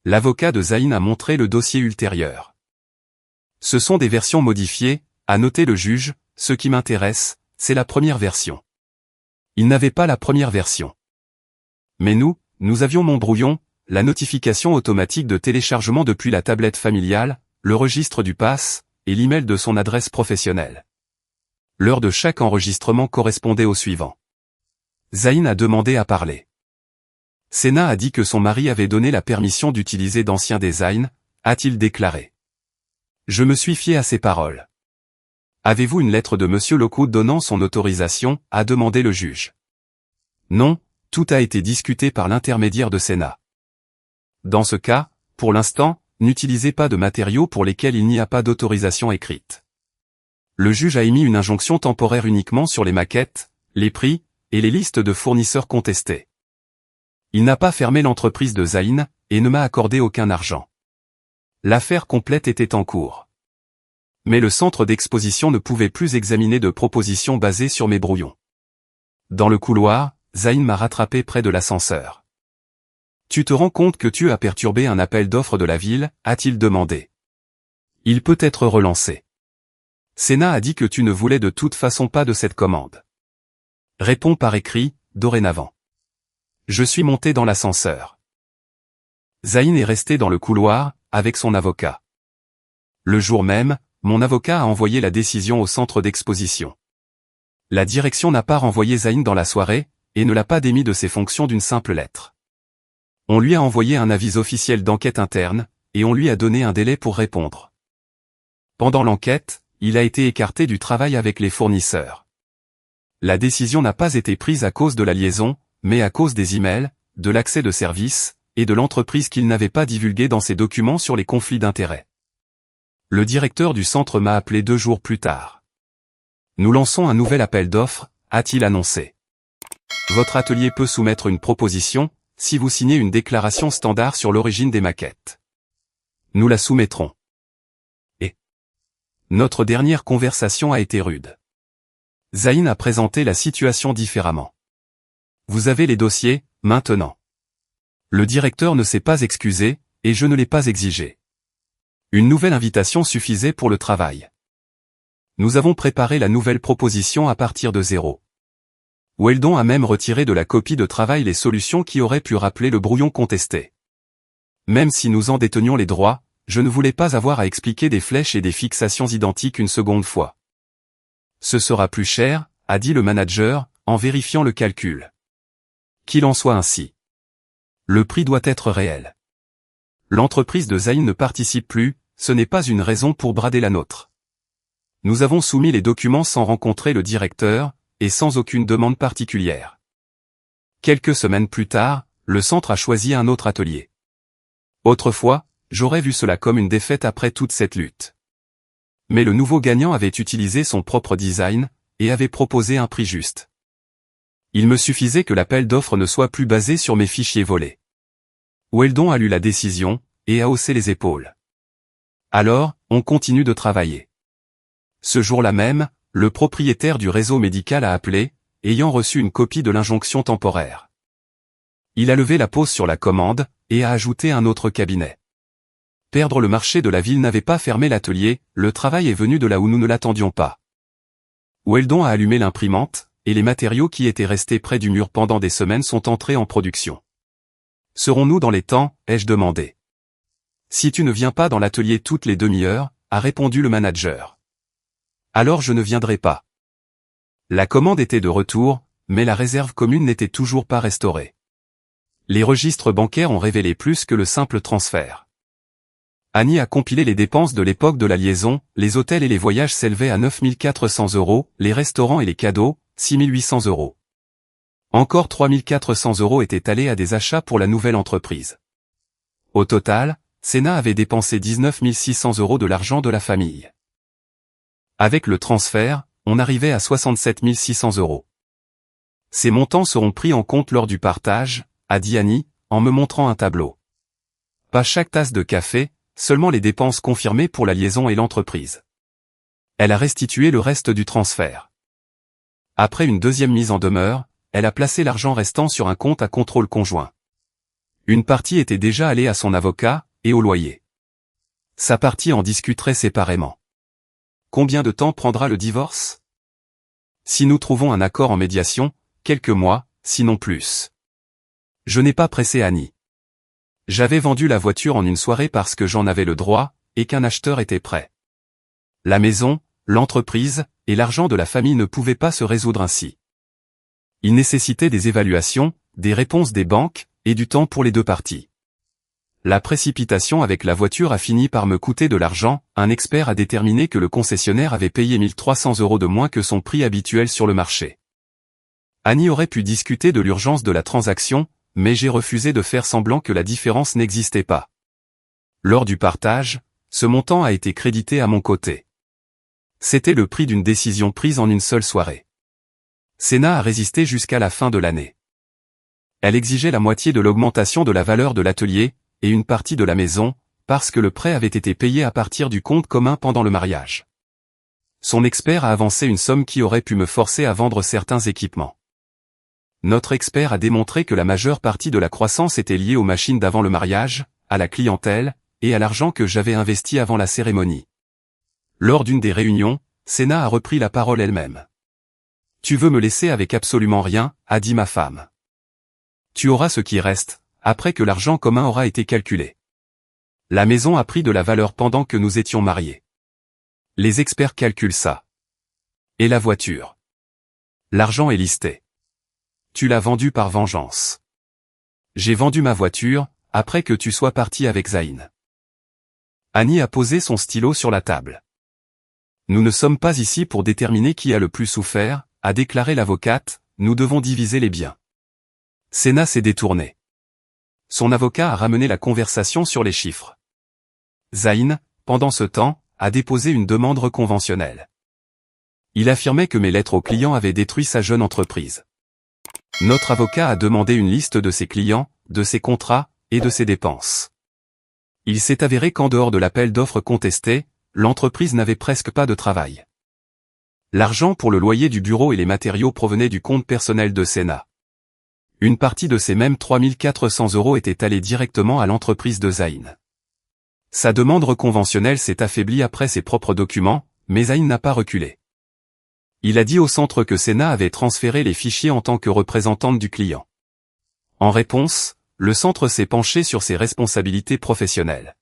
L'avocat de Zayn a montré le dossier ultérieur. Ce sont des versions modifiées, a noté le juge, ce qui m'intéresse, c'est la première version. Il n'avait pas la première version. Mais nous avions mon brouillon, la notification automatique de téléchargement depuis la tablette familiale, le registre du pass, et l'email de son adresse professionnelle. L'heure de chaque enregistrement correspondait au suivant. Zayn a demandé à parler. Senna a dit que son mari avait donné la permission d'utiliser d'anciens designs, a-t-il déclaré. Je me suis fié à ses paroles. Avez-vous une lettre de Monsieur Lockwood donnant son autorisation, a demandé le juge. Non, tout a été discuté par l'intermédiaire de Senna. Dans ce cas, pour l'instant, n'utilisez pas de matériaux pour lesquels il n'y a pas d'autorisation écrite. Le juge a émis une injonction temporaire uniquement sur les maquettes, les prix, et les listes de fournisseurs contestés. Il n'a pas fermé l'entreprise de Zayn, et ne m'a accordé aucun argent. L'affaire complète était en cours. Mais le centre d'exposition ne pouvait plus examiner de propositions basées sur mes brouillons. Dans le couloir, Zayn m'a rattrapé près de l'ascenseur. Tu te rends compte que tu as perturbé un appel d'offres de la ville, a-t-il demandé. Il peut être relancé. Senna a dit que tu ne voulais de toute façon pas de cette commande. Réponds par écrit, dorénavant. Je suis monté dans l'ascenseur. Zayn est resté dans le couloir, avec son avocat. Le jour même, mon avocat a envoyé la décision au centre d'exposition. La direction n'a pas renvoyé Zayn dans la soirée, et ne l'a pas démis de ses fonctions d'une simple lettre. On lui a envoyé un avis officiel d'enquête interne, et on lui a donné un délai pour répondre. Pendant l'enquête, il a été écarté du travail avec les fournisseurs. La décision n'a pas été prise à cause de la liaison, mais à cause des emails, de l'accès de service, et de l'entreprise qu'il n'avait pas divulgué dans ses documents sur les conflits d'intérêts. Le directeur du centre m'a appelé 2 jours plus tard. Nous lançons un nouvel appel d'offres, a-t-il annoncé. Votre atelier peut soumettre une proposition, si vous signez une déclaration standard sur l'origine des maquettes. Nous la soumettrons. Et notre dernière conversation a été rude. Zayn a présenté la situation différemment. Vous avez les dossiers, maintenant. Le directeur ne s'est pas excusé, et je ne l'ai pas exigé. Une nouvelle invitation suffisait pour le travail. Nous avons préparé la nouvelle proposition à partir de zéro. Weldon a même retiré de la copie de travail les solutions qui auraient pu rappeler le brouillon contesté. Même si nous en détenions les droits, je ne voulais pas avoir à expliquer des flèches et des fixations identiques une seconde fois. Ce sera plus cher, a dit le manager, en vérifiant le calcul. Qu'il en soit ainsi. Le prix doit être réel. L'entreprise de Zayn ne participe plus, ce n'est pas une raison pour brader la nôtre. Nous avons soumis les documents sans rencontrer le directeur, et sans aucune demande particulière. Quelques semaines plus tard, le centre a choisi un autre atelier. Autrefois, j'aurais vu cela comme une défaite après toute cette lutte. Mais le nouveau gagnant avait utilisé son propre design, et avait proposé un prix juste. Il me suffisait que l'appel d'offres ne soit plus basé sur mes fichiers volés. Weldon a lu la décision, et a haussé les épaules. Alors, on continue de travailler. Ce jour-là même, le propriétaire du réseau médical a appelé, ayant reçu une copie de l'injonction temporaire. Il a levé la pause sur la commande, et a ajouté un autre cabinet. Perdre le marché de la ville n'avait pas fermé l'atelier, le travail est venu de là où nous ne l'attendions pas. Weldon a allumé l'imprimante, et les matériaux qui étaient restés près du mur pendant des semaines sont entrés en production. Serons-nous dans les temps, ai-je demandé. Si tu ne viens pas dans l'atelier toutes les demi-heures, a répondu le manager. Alors je ne viendrai pas. La commande était de retour, mais la réserve commune n'était toujours pas restaurée. Les registres bancaires ont révélé plus que le simple transfert. Annie a compilé les dépenses de l'époque de la liaison, les hôtels et les voyages s'élevaient à 9 400 €, les restaurants et les cadeaux, 6 800 €. Encore 3 400 € étaient allés à des achats pour la nouvelle entreprise. Au total, Sénat avait dépensé 19 600 € de l'argent de la famille. Avec le transfert, on arrivait à 67 600 €. Ces montants seront pris en compte lors du partage, a dit Annie, en me montrant un tableau. Pas chaque tasse de café, seulement les dépenses confirmées pour la liaison et l'entreprise. Elle a restitué le reste du transfert. Après une deuxième mise en demeure, elle a placé l'argent restant sur un compte à contrôle conjoint. Une partie était déjà allée à son avocat, et au loyer. Sa partie en discuterait séparément. Combien de temps prendra le divorce? Si nous trouvons un accord en médiation, quelques mois, sinon plus. Je n'ai pas pressé Annie. J'avais vendu la voiture en une soirée parce que j'en avais le droit, et qu'un acheteur était prêt. La maison, l'entreprise, et l'argent de la famille ne pouvaient pas se résoudre ainsi. Il nécessitait des évaluations, des réponses des banques, et du temps pour les deux parties. La précipitation avec la voiture a fini par me coûter de l'argent, un expert a déterminé que le concessionnaire avait payé 1 300 € de moins que son prix habituel sur le marché. Annie aurait pu discuter de l'urgence de la transaction, mais j'ai refusé de faire semblant que la différence n'existait pas. Lors du partage, ce montant a été crédité à mon côté. C'était le prix d'une décision prise en une seule soirée. Sénat a résisté jusqu'à la fin de l'année. Elle exigeait la moitié de l'augmentation de la valeur de l'atelier, et une partie de la maison, parce que le prêt avait été payé à partir du compte commun pendant le mariage. Son expert a avancé une somme qui aurait pu me forcer à vendre certains équipements. Notre expert a démontré que la majeure partie de la croissance était liée aux machines d'avant le mariage, à la clientèle, et à l'argent que j'avais investi avant la cérémonie. Lors d'une des réunions, Sénat a repris la parole elle-même. « Tu veux me laisser avec absolument rien, a dit ma femme. Tu auras ce qui reste, après que l'argent commun aura été calculé. La maison a pris de la valeur pendant que nous étions mariés. Les experts calculent ça. Et la voiture. L'argent est listé. Tu l'as vendu par vengeance. J'ai vendu ma voiture, après que tu sois parti avec Zayn. » Annie a posé son stylo sur la table. « Nous ne sommes pas ici pour déterminer qui a le plus souffert, a déclaré l'avocate, nous devons diviser les biens. » Sénat s'est détourné. son avocat a ramené la conversation sur les chiffres. Zayn, pendant ce temps, a déposé une demande reconventionnelle. Il affirmait que mes lettres aux clients avaient détruit sa jeune entreprise. Notre avocat a demandé une liste de ses clients, de ses contrats, et de ses dépenses. Il s'est avéré qu'en dehors de l'appel d'offres contesté, l'entreprise n'avait presque pas de travail. L'argent pour le loyer du bureau et les matériaux provenaient du compte personnel de Senna. Une partie de ces mêmes 3 400 € était allée directement à l'entreprise de Zayn. Sa demande reconventionnelle s'est affaiblie après ses propres documents, mais Zayn n'a pas reculé. Il a dit au centre que Senna avait transféré les fichiers en tant que représentante du client. En réponse, le centre s'est penché sur ses responsabilités professionnelles.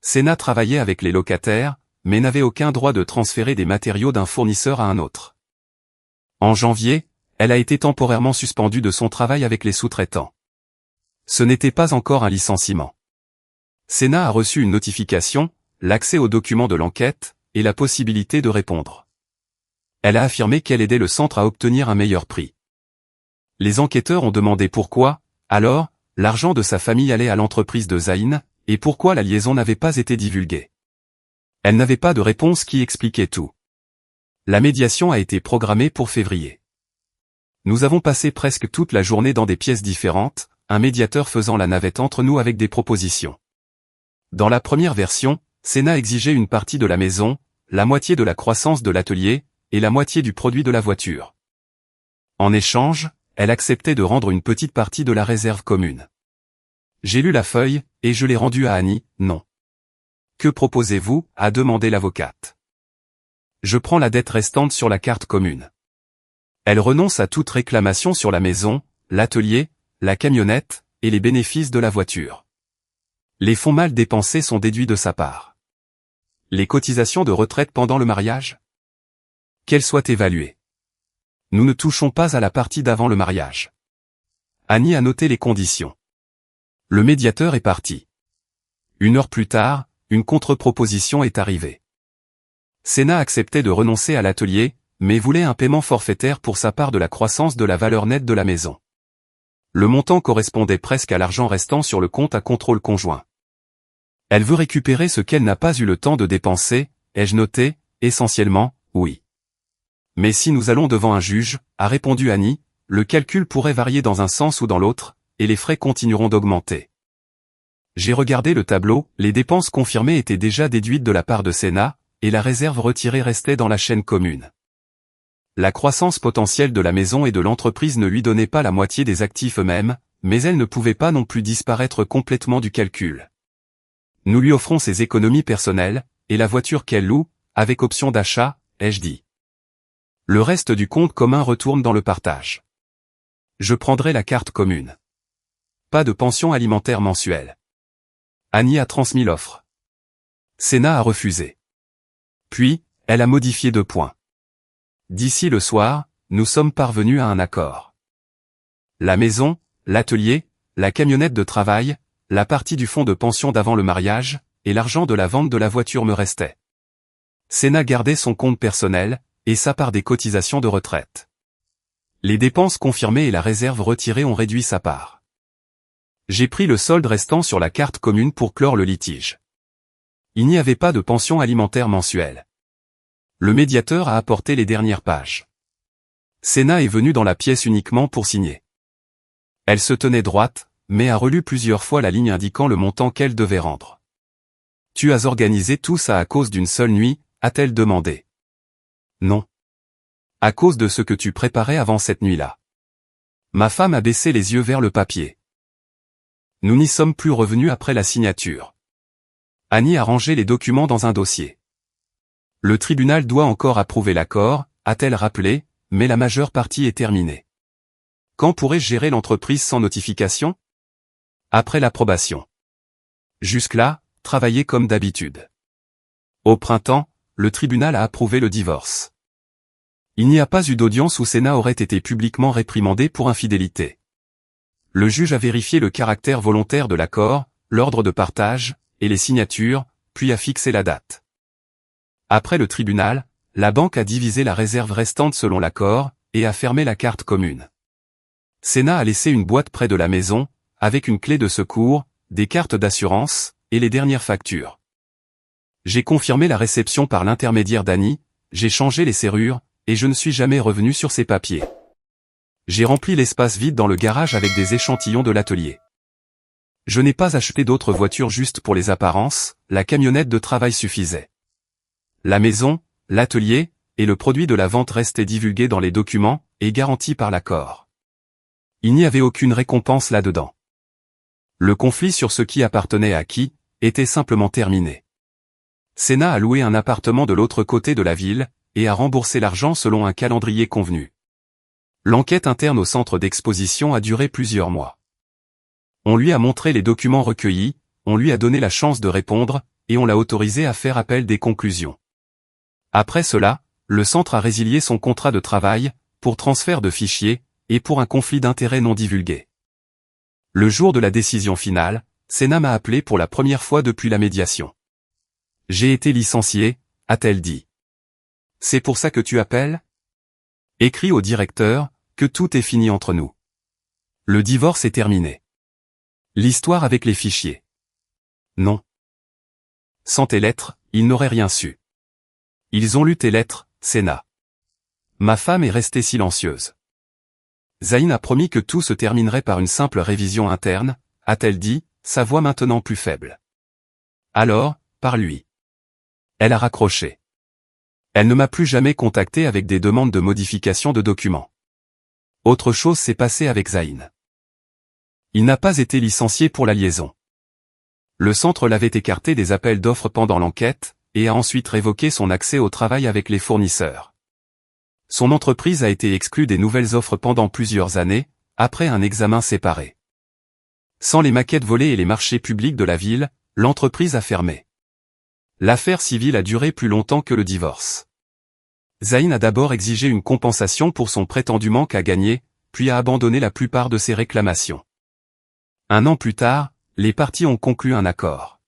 Senna travaillait avec les locataires, mais n'avait aucun droit de transférer des matériaux d'un fournisseur à un autre. En janvier, elle a été temporairement suspendue de son travail avec les sous-traitants. Ce n'était pas encore un licenciement. Senna a reçu une notification, l'accès aux documents de l'enquête, et la possibilité de répondre. Elle a affirmé qu'elle aidait le centre à obtenir un meilleur prix. Les enquêteurs ont demandé pourquoi, alors, l'argent de sa famille allait à l'entreprise de Zayn, et pourquoi la liaison n'avait pas été divulguée. Elle n'avait pas de réponse qui expliquait tout. La médiation a été programmée pour février. Nous avons passé presque toute la journée dans des pièces différentes, un médiateur faisant la navette entre nous avec des propositions. Dans la première version, Senna exigeait une partie de la maison, la moitié de la croissance de l'atelier, et la moitié du produit de la voiture. En échange, elle acceptait de rendre une petite partie de la réserve commune. J'ai lu la feuille, et je l'ai rendue à Annie, non. Que proposez-vous, a demandé l'avocate. Je prends la dette restante sur la carte commune. Elle renonce à toute réclamation sur la maison, l'atelier, la camionnette, et les bénéfices de la voiture. Les fonds mal dépensés sont déduits de sa part. Les cotisations de retraite pendant le mariage? Qu'elles soient évaluées. Nous ne touchons pas à la partie d'avant le mariage. Annie a noté les conditions. Le médiateur est parti. 1 heure plus tard, une contre-proposition est arrivée. Senna acceptait de renoncer à l'atelier, mais voulait un paiement forfaitaire pour sa part de la croissance de la valeur nette de la maison. Le montant correspondait presque à l'argent restant sur le compte à contrôle conjoint. Elle veut récupérer ce qu'elle n'a pas eu le temps de dépenser, ai-je noté, essentiellement, oui. Mais si nous allons devant un juge, a répondu Annie, le calcul pourrait varier dans un sens ou dans l'autre, et les frais continueront d'augmenter. J'ai regardé le tableau, les dépenses confirmées étaient déjà déduites de la part de Senna, et la réserve retirée restait dans la chaîne commune. La croissance potentielle de la maison et de l'entreprise ne lui donnait pas la moitié des actifs eux-mêmes, mais elle ne pouvait pas non plus disparaître complètement du calcul. Nous lui offrons ses économies personnelles, et la voiture qu'elle loue, avec option d'achat, ai-je dit. Le reste du compte commun retourne dans le partage. Je prendrai la carte commune. Pas de pension alimentaire mensuelle. Annie a transmis l'offre. Senna a refusé. Puis, elle a modifié 2 points. D'ici le soir, nous sommes parvenus à un accord. La maison, l'atelier, la camionnette de travail, la partie du fonds de pension d'avant le mariage, et l'argent de la vente de la voiture me restaient. Senna gardait son compte personnel, et sa part des cotisations de retraite. Les dépenses confirmées et la réserve retirée ont réduit sa part. J'ai pris le solde restant sur la carte commune pour clore le litige. Il n'y avait pas de pension alimentaire mensuelle. Le médiateur a apporté les dernières pages. Senna est venue dans la pièce uniquement pour signer. Elle se tenait droite, mais a relu plusieurs fois la ligne indiquant le montant qu'elle devait rendre. « Tu as organisé tout ça à cause d'une seule nuit ?» a-t-elle demandé. Non. À cause de ce que tu préparais avant cette nuit-là. Ma femme a baissé les yeux vers le papier. Nous n'y sommes plus revenus après la signature. Annie a rangé les documents dans un dossier. Le tribunal doit encore approuver l'accord, a-t-elle rappelé, mais la majeure partie est terminée. Quand pourrais-je gérer l'entreprise sans notification? Après l'approbation. Jusque-là, travailler comme d'habitude. Au printemps, le tribunal a approuvé le divorce. Il n'y a pas eu d'audience où Senna aurait été publiquement réprimandé pour infidélité. Le juge a vérifié le caractère volontaire de l'accord, l'ordre de partage, et les signatures, puis a fixé la date. Après le tribunal, la banque a divisé la réserve restante selon l'accord, et a fermé la carte commune. Senna a laissé une boîte près de la maison, avec une clé de secours, des cartes d'assurance, et les dernières factures. J'ai confirmé la réception par l'intermédiaire d'Annie, j'ai changé les serrures, et je ne suis jamais revenu sur ces papiers. J'ai rempli l'espace vide dans le garage avec des échantillons de l'atelier. Je n'ai pas acheté d'autres voitures juste pour les apparences, la camionnette de travail suffisait. La maison, l'atelier, et le produit de la vente restaient divulgués dans les documents, et garantis par l'accord. Il n'y avait aucune récompense là-dedans. Le conflit sur ce qui appartenait à qui, était simplement terminé. Senna a loué un appartement de l'autre côté de la ville, et a remboursé l'argent selon un calendrier convenu. L'enquête interne au centre d'exposition a duré plusieurs mois. On lui a montré les documents recueillis, on lui a donné la chance de répondre, et on l'a autorisé à faire appel des conclusions. Après cela, le centre a résilié son contrat de travail, pour transfert de fichiers, et pour un conflit d'intérêts non divulgué. Le jour de la décision finale, Senna m'a appelé pour la première fois depuis la médiation. « J'ai été licenciée », a-t-elle dit. « C'est pour ça que tu appelles ? Écris au directeur, que tout est fini entre nous. Le divorce est terminé. L'histoire avec les fichiers. Non. Sans tes lettres, ils n'auraient rien su. Ils ont lu tes lettres, Senna. Ma femme est restée silencieuse. Zayn a promis que tout se terminerait par une simple révision interne, a-t-elle dit, sa voix maintenant plus faible. Alors, par lui. Elle a raccroché. Elle ne m'a plus jamais contacté avec des demandes de modification de documents. Autre chose s'est passée avec Zayn. Il n'a pas été licencié pour la liaison. Le centre l'avait écarté des appels d'offres pendant l'enquête, et a ensuite révoqué son accès au travail avec les fournisseurs. Son entreprise a été exclue des nouvelles offres pendant plusieurs années, après un examen séparé. Sans les maquettes volées et les marchés publics de la ville, l'entreprise a fermé. L'affaire civile a duré plus longtemps que le divorce. Zayn a d'abord exigé une compensation pour son prétendu manque à gagner, puis a abandonné la plupart de ses réclamations. Un an plus tard, les parties ont conclu un accord.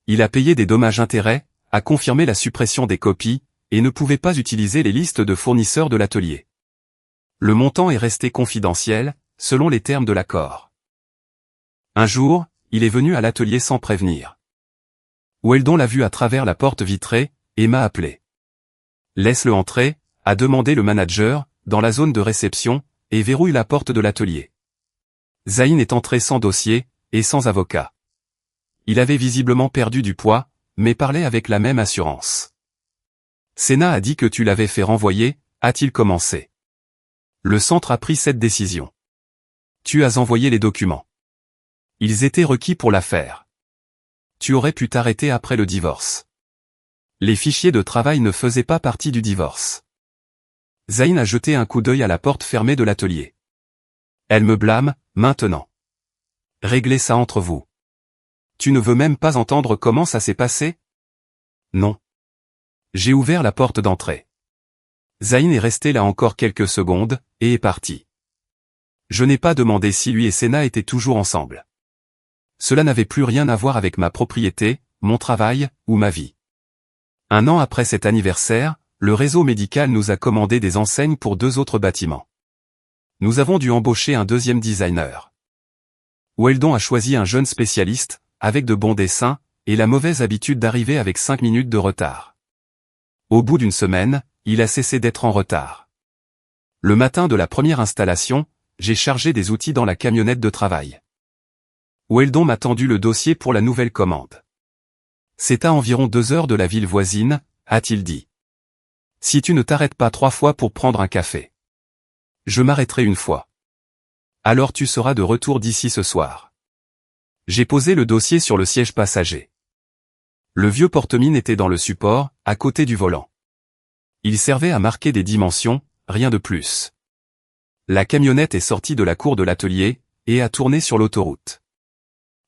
Il a payé des dommages-intérêts, a confirmé la suppression des copies, et ne pouvait pas utiliser les listes de fournisseurs de l'atelier. Le montant est resté confidentiel, selon les termes de l'accord. Un jour, il est venu à l'atelier sans prévenir. Weldon l'a vu à travers la porte vitrée, et m'a appelé. Laisse-le entrer, a demandé le manager, dans la zone de réception, et verrouille la porte de l'atelier. Zayn est entré sans dossier, et sans avocat. Il avait visiblement perdu du poids, mais parlait avec la même assurance. Senna a dit que tu l'avais fait renvoyer, a-t-il commencé. Le centre a pris cette décision. Tu as envoyé les documents. Ils étaient requis pour l'affaire. Tu aurais pu t'arrêter après le divorce. Les fichiers de travail ne faisaient pas partie du divorce. Zayn a jeté un coup d'œil à la porte fermée de l'atelier. Elle me blâme, maintenant. Réglez ça entre vous. Tu ne veux même pas entendre comment ça s'est passé ? Non. J'ai ouvert la porte d'entrée. Zayn est resté là encore quelques secondes, et est parti. Je n'ai pas demandé si lui et Senna étaient toujours ensemble. Cela n'avait plus rien à voir avec ma propriété, mon travail, ou ma vie. Un an après cet anniversaire, le réseau médical nous a commandé des enseignes pour 2 autres bâtiments. Nous avons dû embaucher un deuxième designer. Weldon a choisi un jeune spécialiste, avec de bons dessins, et la mauvaise habitude d'arriver avec 5 minutes de retard. Au bout d'une semaine, il a cessé d'être en retard. Le matin de la première installation, j'ai chargé des outils dans la camionnette de travail. Weldon m'a tendu le dossier pour la nouvelle commande. C'est à environ 2 heures de la ville voisine, a-t-il dit. Si tu ne t'arrêtes pas 3 fois pour prendre un café. Je m'arrêterai une fois. Alors tu seras de retour d'ici ce soir. J'ai posé le dossier sur le siège passager. Le vieux porte-mine était dans le support, à côté du volant. Il servait à marquer des dimensions, rien de plus. La camionnette est sortie de la cour de l'atelier, et a tourné sur l'autoroute.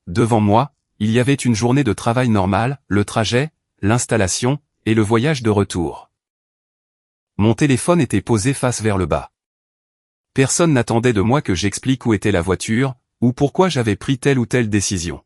Devant moi, il y avait une journée de travail normale, le trajet, l'installation, et le voyage de retour. Mon téléphone était posé face vers le bas. Personne n'attendait de moi que j'explique où était la voiture, ou pourquoi j'avais pris telle ou telle décision.